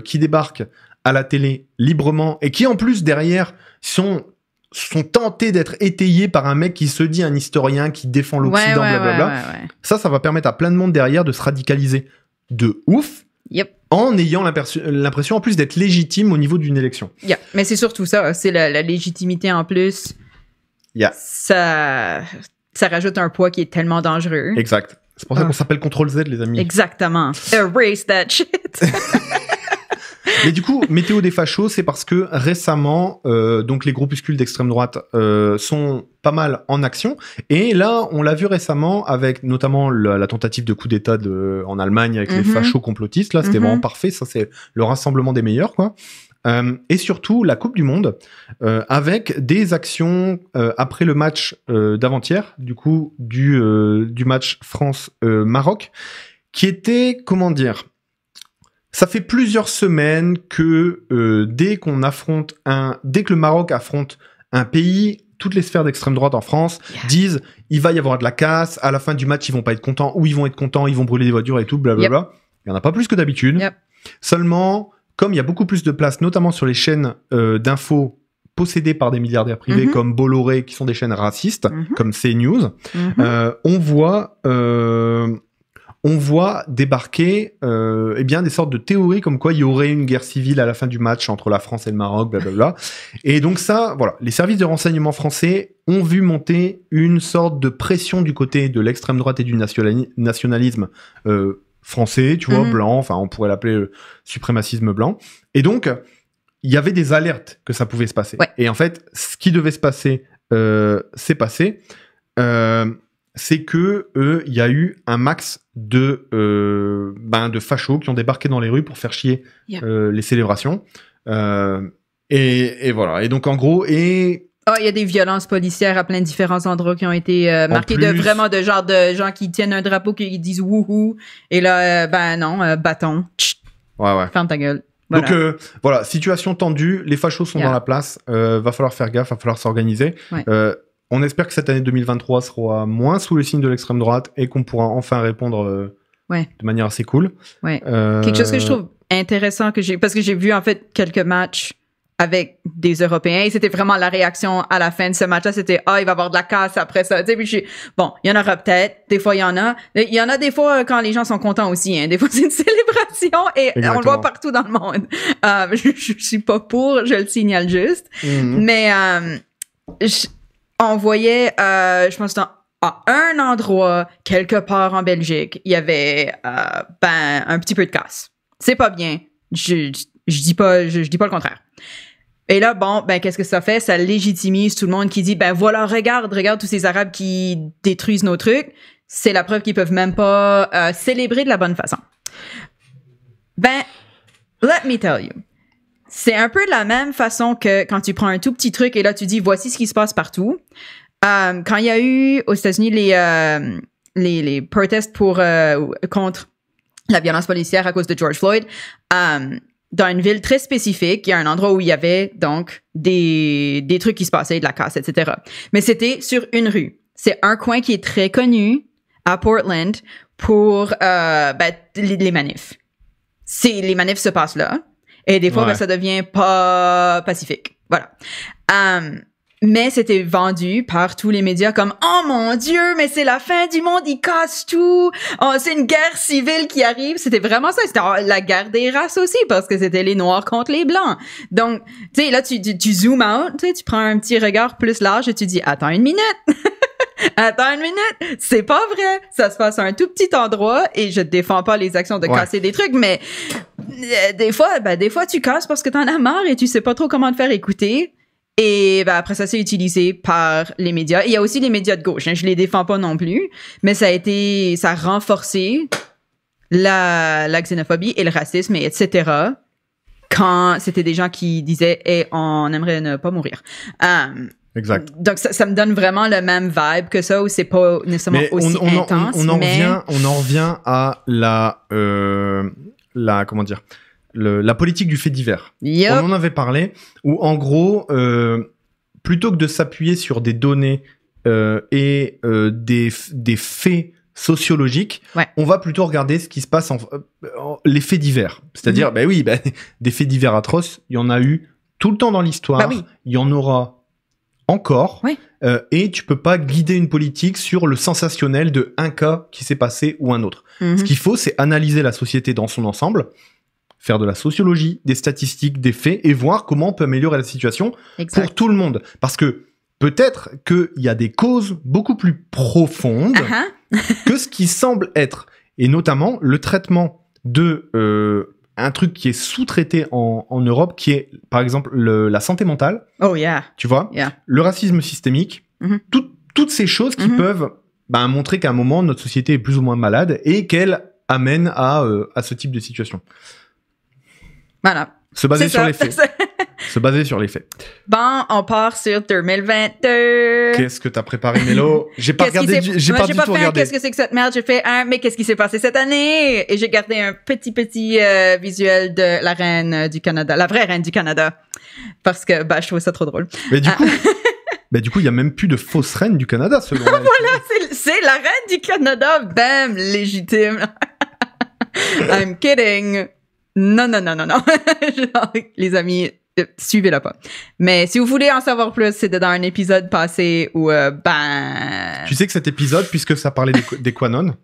Speaker 1: qui débarquent à la télé librement et qui en plus derrière sont tentés d'être étayés par un mec qui se dit un historien qui défend l'Occident, blablabla.
Speaker 2: Ouais.
Speaker 1: Ça va permettre à plein de monde derrière de se radicaliser de ouf.
Speaker 2: Yep.
Speaker 1: En ayant l'impression en plus d'être légitime au niveau d'une élection.
Speaker 2: Mais c'est surtout ça, c'est la légitimité en plus. Ça rajoute un poids qui est tellement dangereux.
Speaker 1: Exact. C'est pour ça qu'on s'appelle Ctrl-Z, les amis.
Speaker 2: Exactement. Erase that shit.
Speaker 1: Mais du coup, météo des fachos, c'est parce que récemment, donc les groupuscules d'extrême droite sont pas mal en action. Et là, on l'a vu récemment avec notamment la tentative de coup d'État en Allemagne avec les fachos complotistes. Là, c'était vraiment parfait. Ça, c'est le rassemblement des meilleurs, quoi. Et surtout, la Coupe du Monde, avec des actions après le match d'avant-hier, du coup, du match France-Maroc, qui était, comment dire... Ça fait plusieurs semaines que dès que le Maroc affronte un pays, toutes les sphères d'extrême droite en France disent il va y avoir de la casse, à la fin du match ils vont pas être contents, ou ils vont être contents, ils vont brûler des voitures et tout, blablabla. Il y en a pas plus que d'habitude. Seulement, comme il y a beaucoup plus de place, notamment sur les chaînes d'infos possédées par des milliardaires privés comme Bolloré, qui sont des chaînes racistes, comme CNews, on voit débarquer des sortes de théories comme quoi il y aurait une guerre civile à la fin du match entre la France et le Maroc, blablabla. Et donc ça, voilà, les services de renseignement français ont vu monter une sorte de pression du côté de l'extrême droite et du nationalisme français, tu vois, blanc, enfin on pourrait l'appeler suprémacisme blanc. Et donc, il y avait des alertes que ça pouvait se passer. Et en fait, ce qui devait se passer, s'est passé. C'est que il y a eu un max de fachos qui ont débarqué dans les rues pour faire chier les célébrations. Et voilà. Et donc, en gros... il
Speaker 2: y a des violences policières à plein de différents endroits qui ont été marqués de gens qui tiennent un drapeau qui disent wouhou. Et là, bâton.
Speaker 1: Ouais.
Speaker 2: Ferme ta gueule. Voilà.
Speaker 1: Donc, voilà, situation tendue. Les fachos sont dans la place. Va falloir faire gaffe, va falloir s'organiser. On espère que cette année 2023 sera moins sous le signe de l'extrême droite et qu'on pourra enfin répondre de manière assez cool.
Speaker 2: Quelque chose que je trouve intéressant parce que j'ai vu en fait quelques matchs avec des Européens et c'était vraiment la réaction à la fin de ce match-là, c'était il va y avoir de la casse après ça. Tu sais, puis il y en aura peut-être, des fois il y en a. Il y en a des fois quand les gens sont contents aussi, hein. Des fois c'est une célébration et on le voit partout dans le monde. Je suis pas pour, je le signale juste. Mais on voyait, je pense, à un endroit, quelque part en Belgique, il y avait un petit peu de casse. C'est pas bien. Je dis pas le contraire. Et là, qu'est-ce que ça fait? Ça légitimise tout le monde qui dit, voilà, regarde tous ces Arabes qui détruisent nos trucs. C'est la preuve qu'ils peuvent même pas célébrer de la bonne façon. Let me tell you. C'est un peu de la même façon que quand tu prends un tout petit truc et là tu dis voici ce qui se passe partout. Quand il y a eu aux États-Unis les protestes contre la violence policière à cause de George Floyd, dans une ville très spécifique, il y a un endroit où il y avait donc des trucs qui se passaient, de la casse, etc. Mais c'était sur une rue. C'est un coin qui est très connu à Portland pour les manifs. Les manifs se passent là. Et des fois, ça devient pas pacifique. Voilà. Mais c'était vendu par tous les médias comme « Oh mon Dieu, mais c'est la fin du monde, ils cassent tout! Oh, c'est une guerre civile qui arrive! » C'était vraiment ça. C'était la guerre des races aussi, parce que c'était les Noirs contre les Blancs. Donc, tu sais, là, tu zoom out, tu prends un petit regard plus large et tu dis « Attends une minute! » Attends une minute, c'est pas vrai. Ça se passe à un tout petit endroit et je défends pas les actions de casser des trucs, mais des fois tu casses parce que t'en as marre et tu sais pas trop comment te faire écouter. Et après ça, c'est utilisé par les médias. Il y a aussi les médias de gauche. Je les défends pas non plus, mais ça a renforcé la xénophobie et le racisme, et etc. Quand c'était des gens qui disaient on aimerait ne pas mourir.
Speaker 1: Exact.
Speaker 2: Donc, ça me donne vraiment le même vibe que ça, où c'est pas nécessairement aussi intense.
Speaker 1: On en revient à comment dire, la politique du fait divers.
Speaker 2: Yep.
Speaker 1: On en avait parlé, où en gros, plutôt que de s'appuyer sur des données et des faits sociologiques, on va plutôt regarder ce qui se passe les faits divers. C'est-à-dire, des faits divers atroces, il y en a eu tout le temps dans l'histoire, il y en aura encore, et tu peux pas guider une politique sur le sensationnel de un cas qui s'est passé ou un autre. Ce qu'il faut, c'est analyser la société dans son ensemble, faire de la sociologie, des statistiques, des faits, et voir comment on peut améliorer la situation pour tout le monde. Parce que peut-être qu'il y a des causes beaucoup plus profondes que ce qui semble être. Et notamment, le traitement de un truc qui est sous-traité en Europe, qui est, par exemple, la santé mentale.
Speaker 2: Oh, yeah.
Speaker 1: Tu vois, le racisme systémique, toutes ces choses qui peuvent montrer qu'à un moment, notre société est plus ou moins malade et qu'elle amène à ce type de situation.
Speaker 2: Voilà.
Speaker 1: Se baser sur les faits. Se baser sur les faits.
Speaker 2: Bon, on part sur 2022.
Speaker 1: Qu'est-ce que t'as préparé, Mélo? J'ai pas regardé, j'ai pas du tout regardé.
Speaker 2: Qu'est-ce que c'est que cette merde? J'ai fait mais qu'est-ce qui s'est passé cette année? Et j'ai gardé un petit visuel de la reine du Canada, la vraie reine du Canada. Parce que, je trouvais ça trop drôle.
Speaker 1: Mais du coup, il y a même plus de fausse reine du Canada, selon moi.
Speaker 2: Voilà, c'est la reine du Canada. Bam, légitime. I'm kidding. Non. Genre, les amis, suivez-la pas. Mais si vous voulez en savoir plus, c'était dans un épisode passé où,
Speaker 1: Tu sais que cet épisode, puisque ça parlait des Quanon...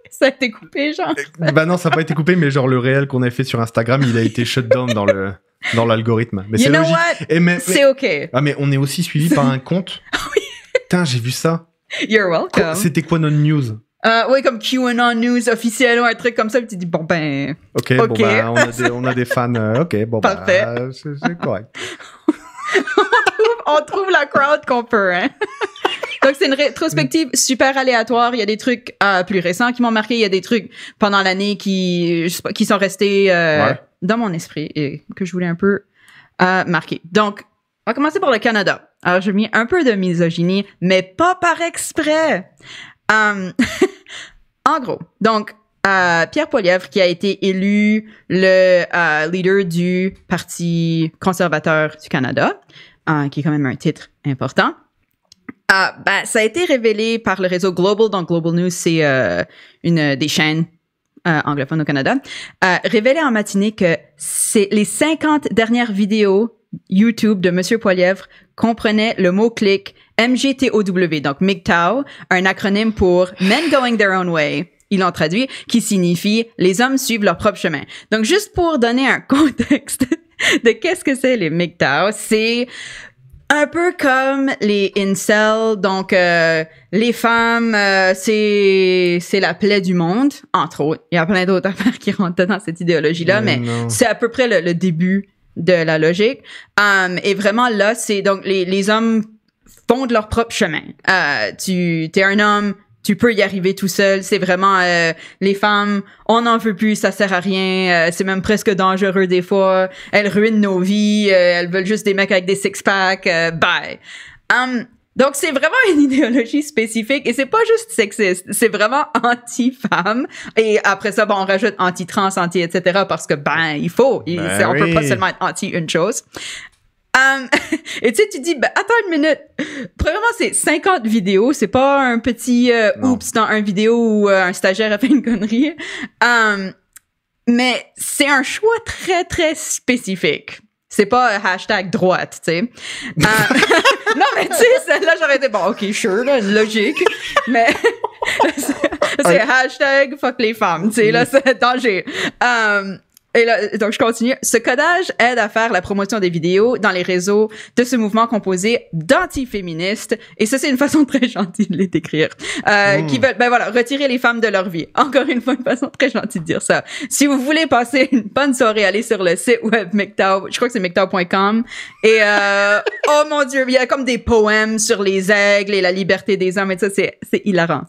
Speaker 2: Ça a été coupé, genre.
Speaker 1: Non, ça n'a pas été coupé, mais genre le réel qu'on a fait sur Instagram, il a été shut down dans l'algorithme. Mais c'est logique.
Speaker 2: C'est OK.
Speaker 1: Ah, mais on est aussi suivi par un compte. Oui. Putain, j'ai vu ça.
Speaker 2: You're welcome.
Speaker 1: C'était Quanon News.
Speaker 2: Oui, comme QAnon News officiel ou un truc comme ça, puis tu dis, bon,
Speaker 1: OK. On a des fans. OK, bon,
Speaker 2: parfait.
Speaker 1: C'est correct.
Speaker 2: on trouve la crowd qu'on peut, hein. Donc, c'est une rétrospective super aléatoire. Il y a des trucs plus récents qui m'ont marqué. Il y a des trucs pendant l'année qui sont restés dans mon esprit et que je voulais un peu marquer. Donc, on va commencer par le Canada. Alors, j'ai mis un peu de misogynie, mais pas par exprès. En gros, donc, Pierre Poilievre, qui a été élu le leader du Parti conservateur du Canada, qui est quand même un titre important, ça a été révélé par le réseau Global. Donc, Global News, c'est une des chaînes anglophones au Canada. Révélé en matinée que les 50 dernières vidéos YouTube de Monsieur Poilievre comprenaient le mot-clic MGTOW, donc MGTOW, un acronyme pour Men Going Their Own Way. Ils l'ont traduit, qui signifie les hommes suivent leur propre chemin. Donc, juste pour donner un contexte de qu'est-ce que c'est les MGTOW, c'est un peu comme les incels, donc les femmes, c'est la plaie du monde, entre autres. Il y a plein d'autres affaires qui rentrent dans cette idéologie-là, mais c'est à peu près le début de la logique. Et vraiment là, c'est donc les hommes font de leur propre chemin. T'es un homme, tu peux y arriver tout seul. C'est vraiment les femmes, on n'en veut plus, ça sert à rien. C'est même presque dangereux des fois. Elles ruinent nos vies. Elles veulent juste des mecs avec des six-packs. Bye. Donc c'est vraiment une idéologie spécifique et c'est pas juste sexiste, c'est vraiment anti-femme. Et après ça, on rajoute anti-trans, etc. parce que il faut. On peut pas seulement être anti une chose. Et tu dis, attends une minute. Premièrement, c'est 50 vidéos. C'est pas un petit oups dans une vidéo où un stagiaire a fait une connerie. Mais c'est un choix très, très spécifique. C'est pas hashtag droite, tu sais. Non, mais tu sais, celle-là, j'aurais été, OK, sure, là, une logique. Mais c'est hashtag fuck les femmes, tu sais, là, c'est danger. Et là, donc je continue. Ce codage aide à faire la promotion des vidéos dans les réseaux de ce mouvement composé d'antiféministes. Et ça, c'est une façon très gentille de les décrire. Qui veulent, retirer les femmes de leur vie. Encore une fois, une façon très gentille de dire ça. Si vous voulez passer une bonne soirée, allez sur le site web MGTOW. Je crois que c'est MGTOW.com. Et, oh mon Dieu, il y a comme des poèmes sur les aigles et la liberté des hommes et ça, c'est hilarant.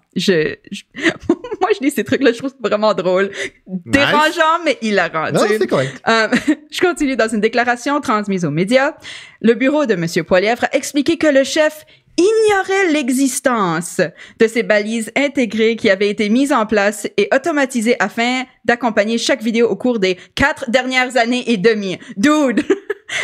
Speaker 2: Moi, je lis ces trucs-là, je trouve ça vraiment drôle. Dérangeant, mais hilarant.
Speaker 1: Non, c'est correct.
Speaker 2: Je continue. Dans une déclaration transmise aux médias, le bureau de M. Poilievre a expliqué que le chef ignorait l'existence de ces balises intégrées qui avaient été mises en place et automatisées afin d'accompagner chaque vidéo au cours des 4 dernières années et demie. Dude!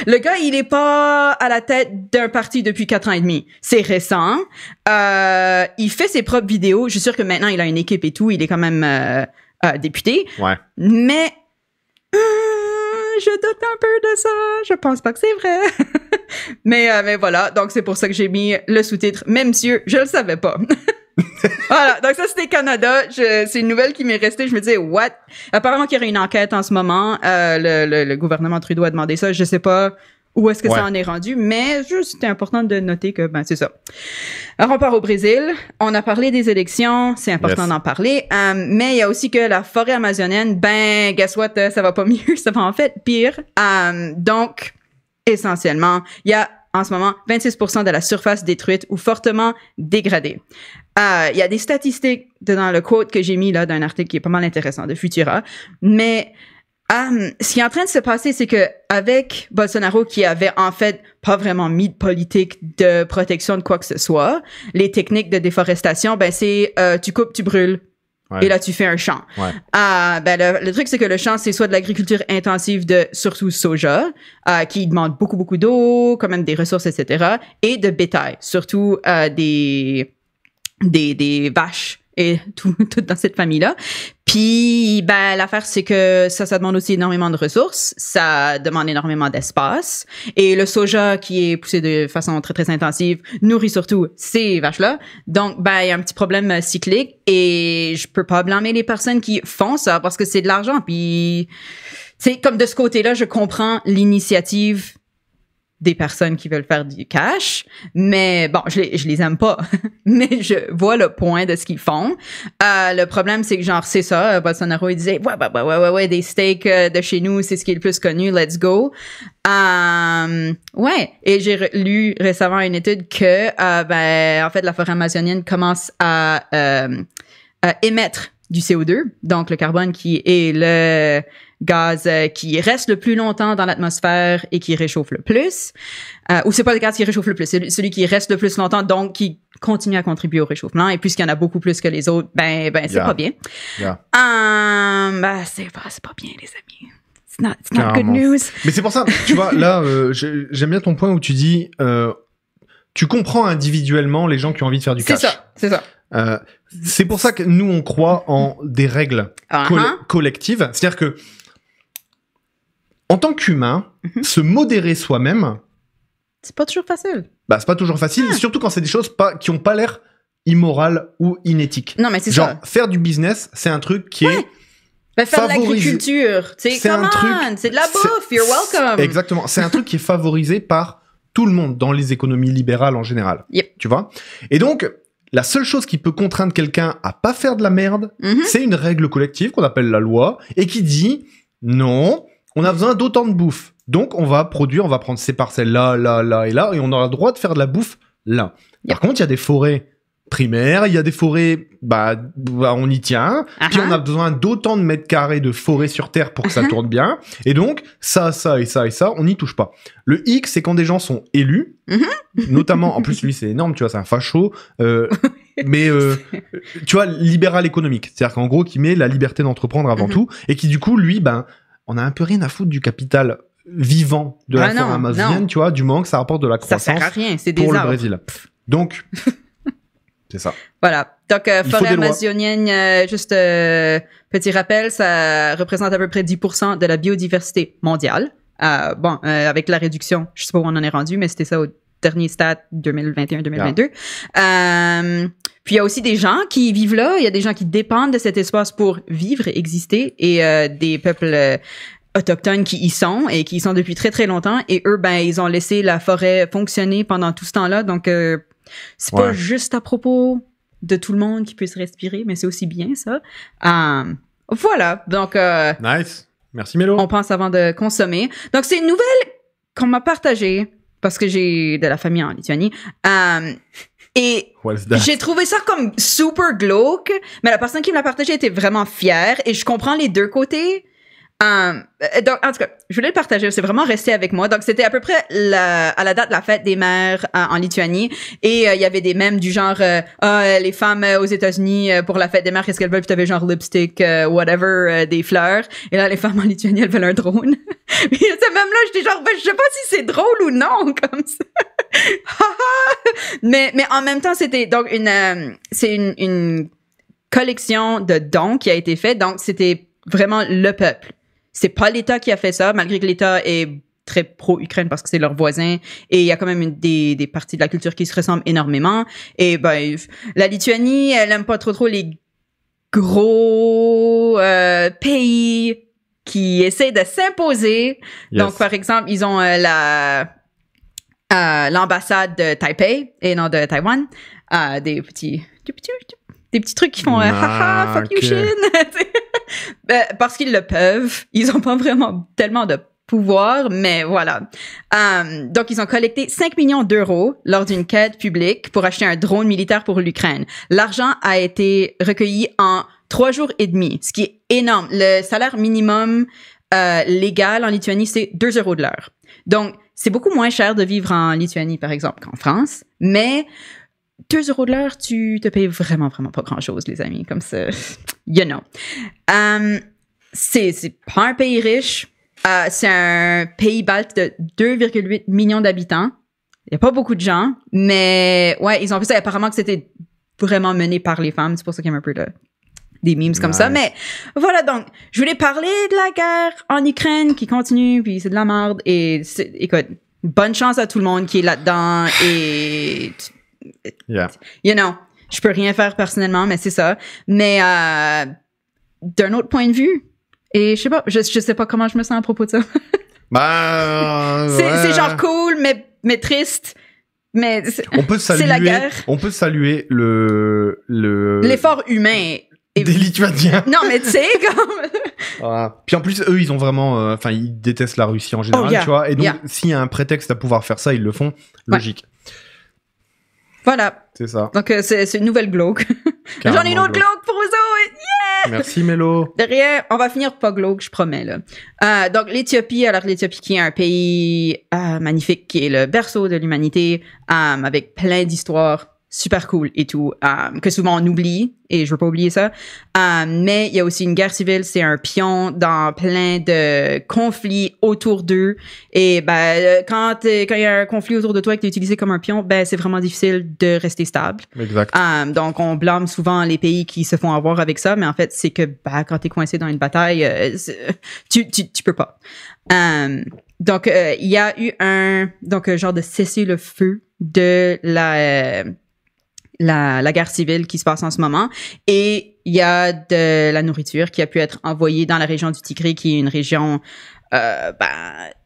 Speaker 2: Le gars, il est pas à la tête d'un parti depuis 4 ans et demi. C'est récent. Il fait ses propres vidéos. Je suis sûre que maintenant, il a une équipe et tout. Il est quand même député.
Speaker 1: Ouais.
Speaker 2: Mais je doute un peu de ça. Je pense pas que c'est vrai. mais voilà. Donc, c'est pour ça que j'ai mis le sous-titre. Mais monsieur, je le savais pas. Voilà, donc ça c'était Canada. C'est une nouvelle qui m'est restée. Je me disais, what? Apparemment qu'il y aurait une enquête en ce moment. Le gouvernement Trudeau a demandé ça. Je sais pas où est-ce que ça en est rendu, mais c'était important de noter que, c'est ça. Alors, on part au Brésil. On a parlé des élections. C'est important d'en parler. Mais il y a aussi que la forêt amazonienne, guess what? Ça va pas mieux. Ça va en fait pire. Donc, essentiellement, il y a en ce moment 26% de la surface détruite ou fortement dégradée. Il y a des statistiques dans le quote que j'ai mis là d'un article qui est pas mal intéressant de Futura, mais ce qui est en train de se passer, c'est que avec Bolsonaro qui avait en fait pas vraiment mis de politique de protection de quoi que ce soit, les techniques de déforestation, c'est tu coupes, tu brûles. Ouais. Et là, tu fais un champ. Ouais. Le truc, c'est que le champ, c'est soit de l'agriculture intensive de surtout soja, qui demande beaucoup, beaucoup d'eau, quand même des ressources, etc., et de bétail, surtout des vaches et tout dans cette famille-là. Puis, l'affaire, c'est que ça demande aussi énormément de ressources, ça demande énormément d'espace, et le soja qui est poussé de façon très, très intensive nourrit surtout ces vaches-là. Donc, il y a un petit problème cyclique, et je peux pas blâmer les personnes qui font ça, parce que c'est de l'argent, puis, c'est comme de ce côté-là, je comprends l'initiative des personnes qui veulent faire du cash, mais bon, je les aime pas, mais je vois le point de ce qu'ils font. Le problème, c'est que genre, c'est ça, Bolsonaro, il disait, ouais, des steaks de chez nous, c'est ce qui est le plus connu, let's go. Et j'ai lu récemment une étude que, en fait, la forêt amazonienne commence à émettre du CO2, donc le carbone qui est le gaz qui reste le plus longtemps dans l'atmosphère et qui réchauffe le plus. Ou c'est pas le gaz qui réchauffe le plus, c'est celui qui reste le plus longtemps, donc qui continue à contribuer au réchauffement. Et puisqu'il y en a beaucoup plus que les autres, c'est pas bien.
Speaker 3: Yeah.
Speaker 2: C'est pas bien, les amis. It's not good news.
Speaker 1: Mais c'est pour ça, tu vois, là, j'aime bien ton point où tu dis, tu comprends individuellement les gens qui ont envie de faire du cash.
Speaker 2: C'est ça.
Speaker 1: C'est pour ça que nous, on croit en des règles collectives. C'est-à-dire que, en tant qu'humain, se modérer soi-même...
Speaker 2: C'est pas toujours facile.
Speaker 1: C'est pas toujours facile, surtout quand c'est des choses qui ont pas l'air immorales ou inéthiques.
Speaker 2: Non, mais c'est
Speaker 1: genre,
Speaker 2: ça.
Speaker 1: Faire du business, c'est un truc qui est
Speaker 2: faire de l'agriculture, c'est un truc... C'est de la bouffe, you're welcome.
Speaker 1: Exactement. C'est un truc qui est favorisé par tout le monde dans les économies libérales en général.
Speaker 2: Yep.
Speaker 1: Tu vois? Et donc... La seule chose qui peut contraindre quelqu'un à pas faire de la merde, c'est une règle collective qu'on appelle la loi et qui dit non, on a besoin d'autant de bouffe. Donc on va prendre ces parcelles là et on aura le droit de faire de la bouffe là. Par contre, il y a des forêts primaires, il y a des forêts, on y tient. Puis on a besoin d'autant de mètres carrés de forêt sur Terre pour que ça tourne bien. Et donc, ça, on n'y touche pas. Le hic, c'est quand des gens sont élus, notamment, en plus, lui, c'est énorme, tu vois, c'est un facho, mais, tu vois, libéral économique. C'est-à-dire qu'en gros, qui met la liberté d'entreprendre avant tout, et qui, du coup, lui, on a un peu rien à foutre du capital vivant de la forêt amazonienne, tu vois, du moment que ça rapporte de la croissance
Speaker 2: ça sert à rien, c'est des
Speaker 1: pour
Speaker 2: arbres.
Speaker 1: Le Brésil. Donc... C'est ça.
Speaker 2: Voilà. Donc, forêt amazonienne, juste petit rappel, ça représente à peu près 10% de la biodiversité mondiale. Avec la réduction, je sais pas où on en est rendu, mais c'était ça au dernier stat 2021-2022. Puis il y a aussi des gens qui vivent là, il y a des gens qui dépendent de cet espace pour vivre et exister, et des peuples autochtones qui y sont et qui y sont depuis très très longtemps, et eux, ils ont laissé la forêt fonctionner pendant tout ce temps-là, donc c'est pas juste à propos de tout le monde qui puisse respirer, mais c'est aussi bien ça. Voilà, donc...
Speaker 1: nice. Merci Mélo.
Speaker 2: On pense avant de consommer. Donc, c'est une nouvelle qu'on m'a partagée parce que j'ai de la famille en Lituanie. Et j'ai trouvé ça comme super glauque, mais la personne qui me l'a partagé était vraiment fière et je comprends les deux côtés. Donc, en tout cas, je voulais le partager. C'est vraiment resté avec moi. Donc, c'était à peu près à la date de la fête des mères en Lituanie. Et il y avait des mèmes du genre les femmes aux États-Unis pour la fête des mères, qu'est-ce qu'elles veulent? Puis t'avais genre lipstick, whatever, des fleurs. Et là, les femmes en Lituanie, elles veulent un drone. Puis ce même-là, j'étais genre, je sais pas si c'est drôle ou non, comme ça. mais en même temps, c'était donc c'est une collection de dons qui a été faite. Donc, c'était vraiment le peuple. C'est pas l'État qui a fait ça, malgré que l'État est très pro-Ukraine parce que c'est leur voisin. Et il y a quand même des parties de la culture qui se ressemblent énormément. Et ben, la Lituanie, elle aime pas trop les gros pays qui essaient de s'imposer. Yes. Donc, par exemple, ils ont l'ambassade de Taipei et non de Taïwan. Des petits trucs qui font haha, fuck you, Chine. Parce qu'ils le peuvent. Ils ont pas vraiment tellement de pouvoir, mais voilà. Donc, ils ont collecté 5 millions d'euros lors d'une quête publique pour acheter un drone militaire pour l'Ukraine. L'argent a été recueilli en 3 jours et demi, ce qui est énorme. Le salaire minimum légal en Lituanie, c'est 2 € de l'heure. Donc, c'est beaucoup moins cher de vivre en Lituanie, par exemple, qu'en France, mais 2 € de l'heure, tu te payes vraiment pas grand-chose, les amis, comme ça, you know. C'est pas un pays riche, c'est un pays balte de 2,8 millions d'habitants. Il y a pas beaucoup de gens, mais ouais, ils ont fait ça. Apparemment que c'était vraiment mené par les femmes, c'est pour ça qu'il y a un peu des memes comme ça. Mais voilà, donc, je voulais parler de la guerre en Ukraine qui continue, puis c'est de la merde. Et écoute, bonne chance à tout le monde qui est là-dedans. Et you know, je peux rien faire personnellement, mais c'est ça. Mais d'un autre point de vue, et je sais pas, je sais pas comment je me sens à propos de ça. C'est genre cool, mais triste. Mais c'est la guerre.
Speaker 1: On peut saluer
Speaker 2: l'effort humain.
Speaker 1: Des Lituaniens.
Speaker 2: Non, mais tu sais, comme...
Speaker 1: Voilà. Puis en plus, eux, ils ont vraiment... ils détestent la Russie en général, tu vois. Et donc, s'il y a un prétexte à pouvoir faire ça, ils le font. Logique.
Speaker 2: Voilà.
Speaker 1: C'est ça.
Speaker 2: Donc, c'est une nouvelle glauque. J'en ai une autre glauque pour vous autres. Yeah!
Speaker 1: Merci, Mélo.
Speaker 2: De rien. On va finir pas glauque, je promets, là. Donc, l'Éthiopie, qui est un pays magnifique, qui est le berceau de l'humanité, avec plein d'histoires super cool et tout, que souvent on oublie, et je veux pas oublier ça. Mais il y a aussi une guerre civile, c'est un pion dans plein de conflits autour d'eux. Et ben, quand il y a un conflit autour de toi et que tu es utilisé comme un pion, ben c'est vraiment difficile de rester stable.
Speaker 1: Exact.
Speaker 2: Donc on blâme souvent les pays qui se font avoir avec ça, mais en fait c'est que ben, quand t'es coincé dans une bataille, tu peux pas. Donc il y a eu un genre de cessez-le-feu de la guerre civile qui se passe en ce moment. Et il y a de la nourriture qui a pu être envoyée dans la région du Tigré, qui est une région,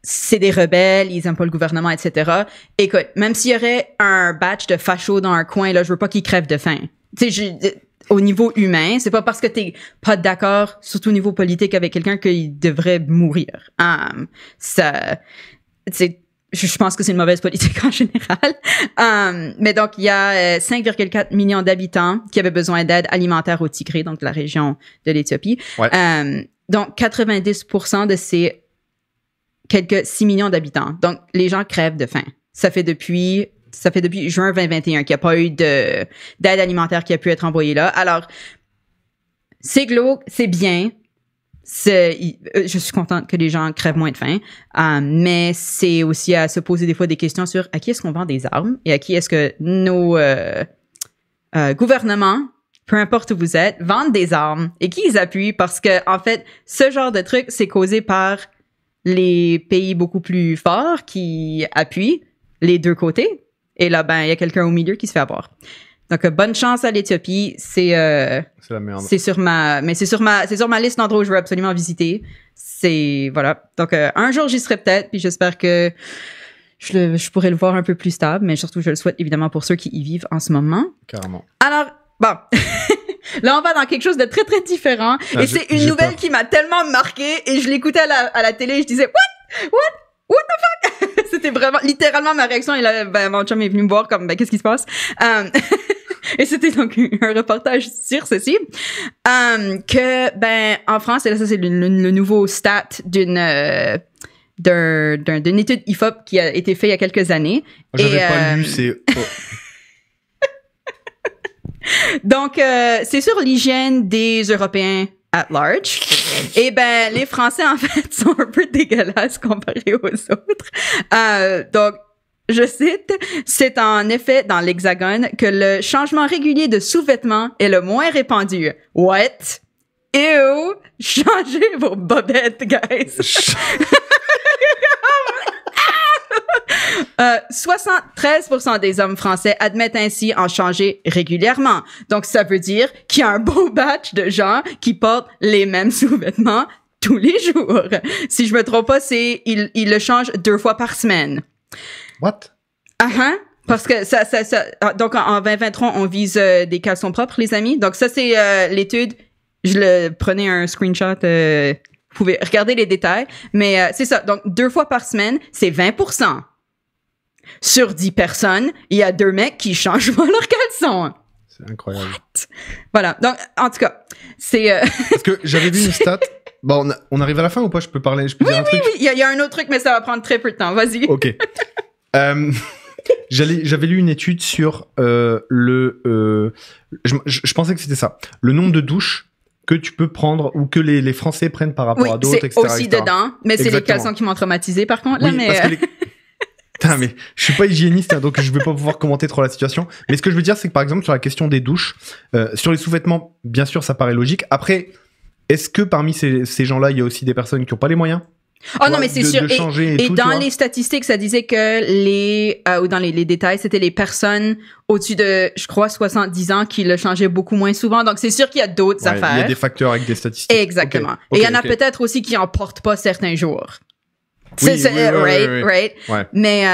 Speaker 2: c'est des rebelles, ils aiment pas le gouvernement, etc. Écoute, même s'il y aurait un batch de fachos dans un coin, là, je veux pas qu'ils crèvent de faim. Tu sais, au niveau humain, c'est pas parce que t'es pas d'accord, surtout au niveau politique, avec quelqu'un qu'il devrait mourir. Je pense que c'est une mauvaise politique en général. Mais donc, il y a 5,4 millions d'habitants qui avaient besoin d'aide alimentaire au Tigré, donc la région de l'Éthiopie. Ouais. Donc, 90% de ces quelques 6 millions d'habitants. Donc, les gens crèvent de faim. Ça fait depuis juin 2021 qu'il n'y a pas eu d'aide alimentaire qui a pu être envoyée là. Alors, c'est glauque, c'est bien. Je suis contente que les gens crèvent moins de faim, mais c'est aussi à se poser des fois des questions sur à qui est-ce qu'on vend des armes et à qui est-ce que nos gouvernements, peu importe où vous êtes, vendent des armes et qui ils appuient, parce que en fait, ce genre de truc, c'est causé par les pays beaucoup plus forts qui appuient les deux côtés, et là, ben, il y a quelqu'un au milieu qui se fait avoir. Donc, bonne chance à l'Éthiopie. C'est
Speaker 1: la merde.
Speaker 2: C'est sur ma liste d'endroits où je veux absolument visiter. Voilà. Donc, un jour, j'y serai peut-être, puis j'espère que je pourrai le voir un peu plus stable, mais surtout, je le souhaite évidemment pour ceux qui y vivent en ce moment.
Speaker 1: Carrément.
Speaker 2: Alors, bon. Là, on va dans quelque chose de très, très différent. Et c'est une nouvelle qui m'a tellement marquée, et je l'écoutais à la télé et je disais, what the fuck? C'était vraiment, littéralement ma réaction. Et là, ben, mon chum est venu me voir comme, ben, qu'est-ce qui se passe? Et c'était donc un reportage sur ceci, que, ben, en France, et là, ça, c'est le nouveau stat d'une étude IFOP qui a été faite il y a quelques années.
Speaker 1: J'avais pas lu, c'est...
Speaker 2: Donc, c'est sur l'hygiène des Européens at large. Et ben, les Français, en fait, sont un peu dégueulasses comparés aux autres. Donc, je cite, « C'est en effet dans l'Hexagone que le changement régulier de sous-vêtements est le moins répandu. » What? Ew! Changez vos bobettes, guys! 73% des hommes français admettent ainsi en changer régulièrement. Donc, ça veut dire qu'il y a un beau batch de gens qui portent les mêmes sous-vêtements tous les jours. Si je me trompe pas, ils le changent 2 fois par semaine.
Speaker 1: What?
Speaker 2: Parce que donc en 2023, on vise des caleçons propres, les amis. Donc ça, c'est l'étude. Prenez un screenshot. Vous pouvez regarder les détails. Mais c'est ça. Donc 2 fois par semaine, c'est 20%. Sur 10 personnes, il y a 2 mecs qui changent pas leurs caleçons.
Speaker 1: C'est incroyable.
Speaker 2: What? Voilà. Donc, en tout cas, c'est...
Speaker 1: Parce que j'avais vu une stat. Bon, on arrive à la fin ou pas? Je peux dire un truc?
Speaker 2: Oui. Il y a un autre truc, mais ça va prendre très peu de temps. Vas-y.
Speaker 1: OK. J'avais lu une étude sur je pensais que c'était ça. Le nombre de douches que tu peux prendre ou que les Français prennent par rapport à d'autres, etc.
Speaker 2: C'est aussi dedans, mais c'est les caleçons qui m'ont traumatisé par contre. Là,
Speaker 1: oui,
Speaker 2: mais
Speaker 1: parce que Putain, mais je suis pas hygiéniste, hein, donc je vais pas pouvoir commenter trop la situation. Mais ce que je veux dire, c'est que par exemple, sur la question des douches, sur les sous-vêtements, bien sûr, ça paraît logique. Après, est-ce que parmi ces gens-là, il y a aussi des personnes qui n'ont pas les moyens?
Speaker 2: Oh non, mais c'est sûr. Et
Speaker 1: tout,
Speaker 2: dans les statistiques, ça disait que ou dans les détails, c'était les personnes au-dessus de, je crois, 70 ans qui le changeaient beaucoup moins souvent. Donc, c'est sûr qu'il y a d'autres affaires.
Speaker 1: Il y a des facteurs avec des statistiques.
Speaker 2: Exactement. Et il y en a peut-être aussi qui en portent pas certains jours.
Speaker 1: Oui,
Speaker 2: right.
Speaker 1: Ouais.
Speaker 2: Mais,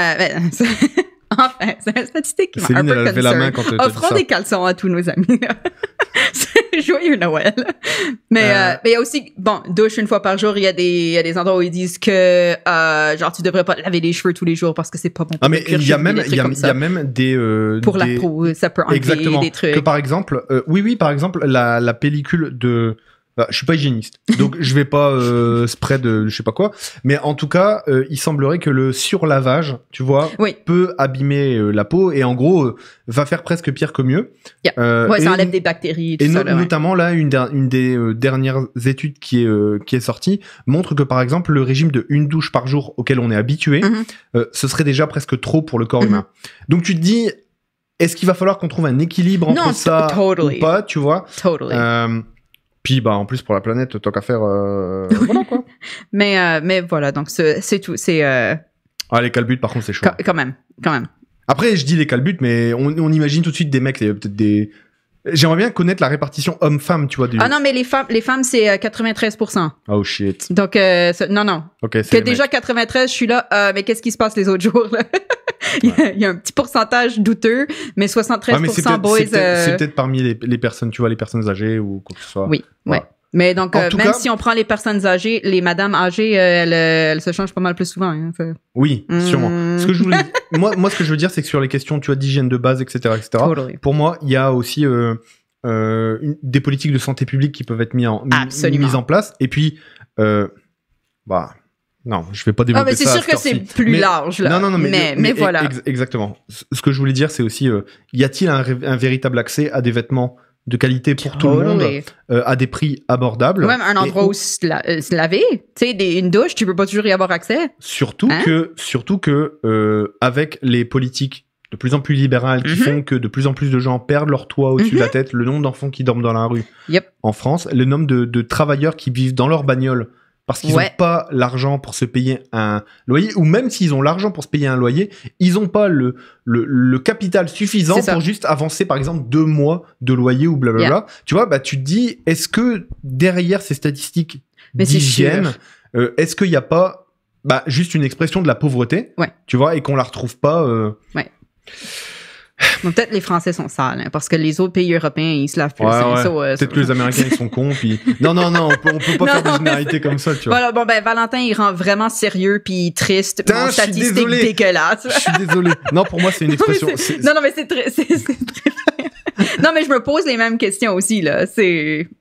Speaker 2: enfin, c'est une statistique qui m'a un peu concernée.
Speaker 1: La main quand
Speaker 2: offrons des caleçons à tous nos amis. Joyeux Noël. Mais il y a aussi, douche 1 fois par jour, il y a des endroits où ils disent que, genre, tu devrais pas laver les cheveux tous les jours parce que c'est pas bon pour
Speaker 1: mais il y a même des,
Speaker 2: pour la peau, ça peut enlever des trucs.
Speaker 1: Que par exemple, par exemple, la pellicule de, je suis pas hygiéniste, donc je vais pas spread je sais pas quoi, mais en tout cas, il semblerait que le surlavage, tu vois, peut abîmer la peau et en gros va faire presque pire que mieux.
Speaker 2: Ça enlève des bactéries.
Speaker 1: Notamment là, une des dernières études qui est sortie montre que par exemple le régime de 1 douche par jour auquel on est habitué, ce serait déjà presque trop pour le corps humain. Donc tu te dis, est-ce qu'il va falloir qu'on trouve un équilibre entre ça ou pas, tu vois? Puis en plus pour la planète, tant qu'à faire, voilà quoi.
Speaker 2: mais voilà, donc c'est tout. C'est
Speaker 1: les calbutes par contre c'est chaud.
Speaker 2: Quand même.
Speaker 1: Après je dis les calbutes, mais on imagine tout de suite des mecs, peut-être des. J'aimerais bien connaître la répartition homme-femme, tu vois. Ah
Speaker 2: non, mais les femmes c'est 93%.
Speaker 1: Oh shit.
Speaker 2: Donc non.
Speaker 1: Ok.
Speaker 2: Que déjà 93, je suis là. Mais qu'est-ce qui se passe les autres jours là? Il y a un petit pourcentage douteux, mais 73% boys.
Speaker 1: C'est peut-être parmi les personnes, tu vois, les personnes âgées ou quoi que ce soit.
Speaker 2: Oui, voilà. Mais donc, même si on prend les personnes âgées, les madames âgées, elles se changent pas mal plus souvent. Hein,
Speaker 1: oui, sûrement. Ce que je voulais, moi, ce que je veux dire, c'est que sur les questions, tu vois, d'hygiène de base, etc., pour moi, il y a aussi des politiques de santé publique qui peuvent être mises en place. Et puis, non, je vais pas développer ça.
Speaker 2: Mais c'est sûr que c'est plus large, là.
Speaker 1: Non,
Speaker 2: mais voilà.
Speaker 1: Exactement. Ce que je voulais dire, c'est aussi, y a-t-il un véritable accès à des vêtements de qualité pour tout le monde, à des prix abordables?
Speaker 2: Même un endroit où se laver. Tu sais, une douche, tu peux pas toujours y avoir accès.
Speaker 1: Surtout que, avec les politiques de plus en plus libérales qui font que de plus en plus de gens perdent leur toit au-dessus de la tête, le nombre d'enfants qui dorment dans la rue en France, le nombre de travailleurs qui vivent dans leur bagnole parce qu'ils n'ont pas l'argent pour se payer un loyer, ou même s'ils ont l'argent pour se payer un loyer, ils n'ont pas le capital suffisant pour juste avancer, par exemple, 2 mois de loyer ou blablabla. Tu vois, tu te dis, est-ce que derrière ces statistiques d'hygiène, est-ce qu'il n'y a pas juste une expression de la pauvreté, tu vois, et qu'on la retrouve pas
Speaker 2: Bon, peut-être les Français sont sales, hein, parce que les autres pays européens, ils se lavent plus.
Speaker 1: Peut-être que les Américains, ils sont cons. Puis... Non, on peut pas faire des généralités comme ça, tu vois.
Speaker 2: Voilà, Valentin, il rend vraiment sérieux puis triste. Mon statistique dégueulasse.
Speaker 1: Je suis désolé. Non, pour moi, c'est une expression.
Speaker 2: Non, mais c'est très... Non, mais je me pose les mêmes questions aussi, là.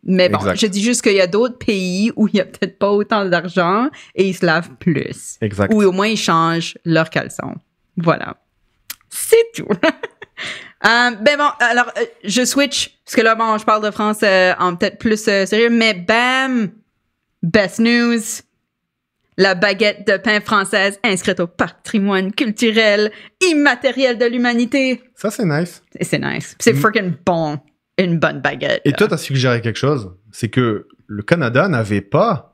Speaker 2: Mais bon, je dis juste qu'il y a d'autres pays où il n'y a peut-être pas autant d'argent et ils se lavent plus.
Speaker 1: Exact.
Speaker 2: Ou au moins ils changent leurs caleçons. Voilà. C'est tout. Ben bon, alors, je switch, parce que là, bon, je parle de France en peut-être plus sérieux, mais bam! Best news! La baguette de pain française inscrite au patrimoine culturel immatériel de l'humanité.
Speaker 1: Ça, c'est nice.
Speaker 2: Et c'est nice. C'est freaking bon, une bonne baguette.
Speaker 1: Et toi, t'as suggéré quelque chose, c'est que le Canada n'avait pas...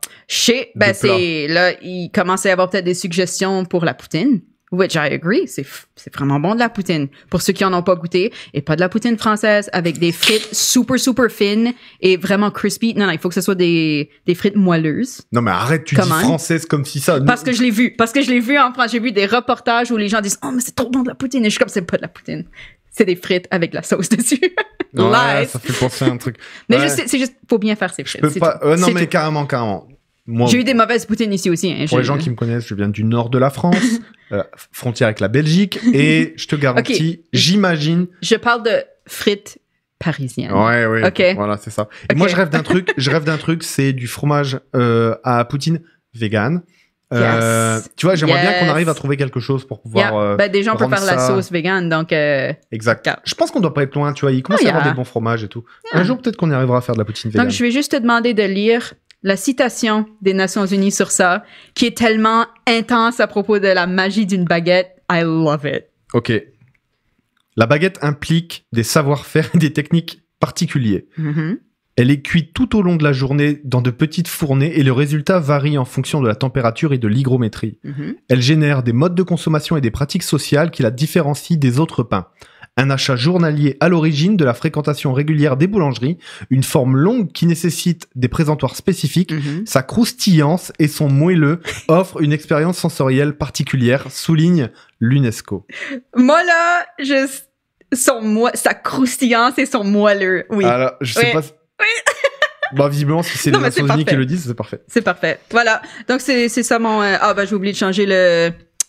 Speaker 2: Ben c'est... Là, il commence à y avoir peut-être des suggestions pour la poutine. Which I agree, c'est vraiment bon de la poutine. Pour ceux qui en ont pas goûté, et pas de la poutine française avec des frites super fines et vraiment crispy. Non, il faut que ce soit des frites moelleuses.
Speaker 1: Non, mais arrête, tu dis française comme si ça...
Speaker 2: Parce que je l'ai vu en France. J'ai vu des reportages où les gens disent « Oh, mais c'est trop bon de la poutine. » Et je suis comme « C'est pas de la poutine. C'est des frites avec de la sauce dessus. »
Speaker 1: Ouais, ça fait penser à un truc.
Speaker 2: Mais c'est juste, faut bien faire ses frites.
Speaker 1: Je peux pas... non, mais carrément. Moi,
Speaker 2: j'ai eu des mauvaises poutines ici aussi. Hein.
Speaker 1: Pour les gens qui me connaissent, je viens du nord de la France, frontière avec la Belgique, et je te garantis, j'imagine...
Speaker 2: Je parle de frites parisiennes.
Speaker 1: Ouais,
Speaker 2: okay.
Speaker 1: Voilà, c'est ça. Et moi, je rêve d'un truc, c'est du fromage à poutine vegan.
Speaker 2: Yes.
Speaker 1: Tu vois, j'aimerais bien qu'on arrive à trouver quelque chose pour pouvoir...
Speaker 2: déjà, on peut faire la sauce vegan, donc...
Speaker 1: Exact. Je pense qu'on doit pas être loin, tu vois, il commence à y avoir des bons fromages et tout. Un jour, peut-être qu'on y arrivera à faire de la poutine vegan.
Speaker 2: Donc, je vais juste te demander de lire... la citation des Nations Unies sur ça, qui est tellement intense à propos de la magie d'une baguette. I love it.
Speaker 1: OK. La baguette implique des savoir-faire et des techniques particuliers.
Speaker 2: Mm-hmm.
Speaker 1: Elle est cuite tout au long de la journée dans de petites fournées et le résultat varie en fonction de la température et de l'hygrométrie.
Speaker 2: Mm-hmm.
Speaker 1: Elle génère des modes de consommation et des pratiques sociales qui la différencient des autres pains. Un achat journalier à l'origine de la fréquentation régulière des boulangeries, une forme longue qui nécessite des présentoirs spécifiques, sa croustillance et son moelleux offrent une expérience sensorielle particulière, souligne l'UNESCO.
Speaker 2: Moi là, sa croustillance et son moelleux, oui.
Speaker 1: Alors, je sais pas... Oui. Bah, visiblement, si c'est les Nations Unies qui le disent, c'est parfait.
Speaker 2: C'est parfait. Voilà. Donc, c'est ça mon... j'ai oublié de changer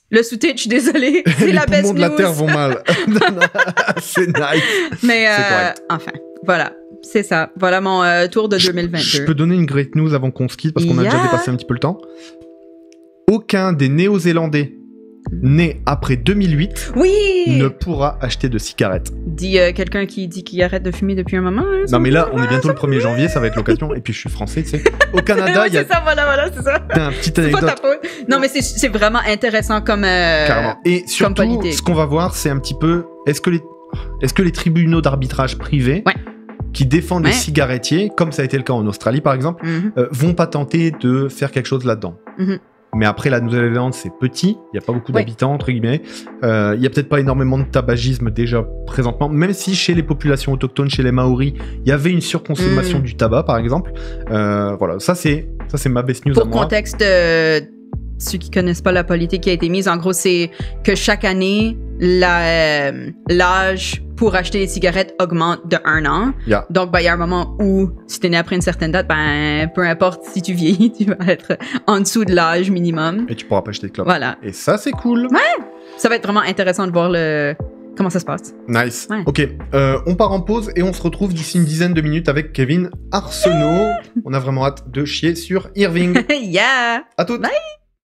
Speaker 2: le sous-titre, je suis désolée. C'est la best news. Les poumons de
Speaker 1: la Terre vont mal. C'est nice.
Speaker 2: Mais enfin, voilà. C'est ça. Voilà mon tour de 2022.
Speaker 1: Je peux donner une great news avant qu'on se quitte, parce qu'on a déjà dépassé un petit peu le temps. Aucun des Néo-Zélandais nés après 2008 ne pourra acheter de cigarettes.
Speaker 2: Dit quelqu'un qui dit qu'il arrête de fumer depuis un moment. Hein,
Speaker 1: non mais là, on est bientôt le 1er janvier, ça va être l'occasion. Et puis je suis français, tu sais. Au Canada, il y a...
Speaker 2: C'est ça, voilà, c'est ça.
Speaker 1: T'as un petit anecdote.
Speaker 2: C'est pas ta faute. Non mais c'est vraiment intéressant comme...
Speaker 1: Carrément. Et surtout, ce qu'on va voir, c'est un petit peu... Est-ce que les tribunaux d'arbitrage privés... qui défendent les cigarettiers, comme ça a été le cas en Australie par exemple, vont pas tenter de faire quelque chose là-dedans. Mais après, la Nouvelle-Zélande, c'est petit. Il n'y a pas beaucoup d'habitants, entre guillemets. Il n'y a peut-être pas énormément de tabagisme déjà présentement. Même si chez les populations autochtones, chez les Maoris, il y avait une surconsommation du tabac, par exemple. Voilà, ça c'est ma best news à moi.
Speaker 2: Pour contexte, ceux qui connaissent pas la politique qui a été mise, en gros, c'est que chaque année, l'âge pour acheter des cigarettes augmente de 1 an. Donc, il y a un moment où, si t'es né après une certaine date, peu importe si tu vieillis, tu vas être en dessous de l'âge minimum.
Speaker 1: Et tu pourras pas acheter de clopes.
Speaker 2: Voilà.
Speaker 1: Et ça, c'est cool.
Speaker 2: Ouais! Ça va être vraiment intéressant de voir comment ça se passe.
Speaker 1: Nice. Ouais. Ok, on part en pause et on se retrouve d'ici une dizaine de minutes avec Kevin Arsenault. On a vraiment hâte de chier sur Irving.
Speaker 2: Yeah!
Speaker 1: À toutes.
Speaker 2: Bye!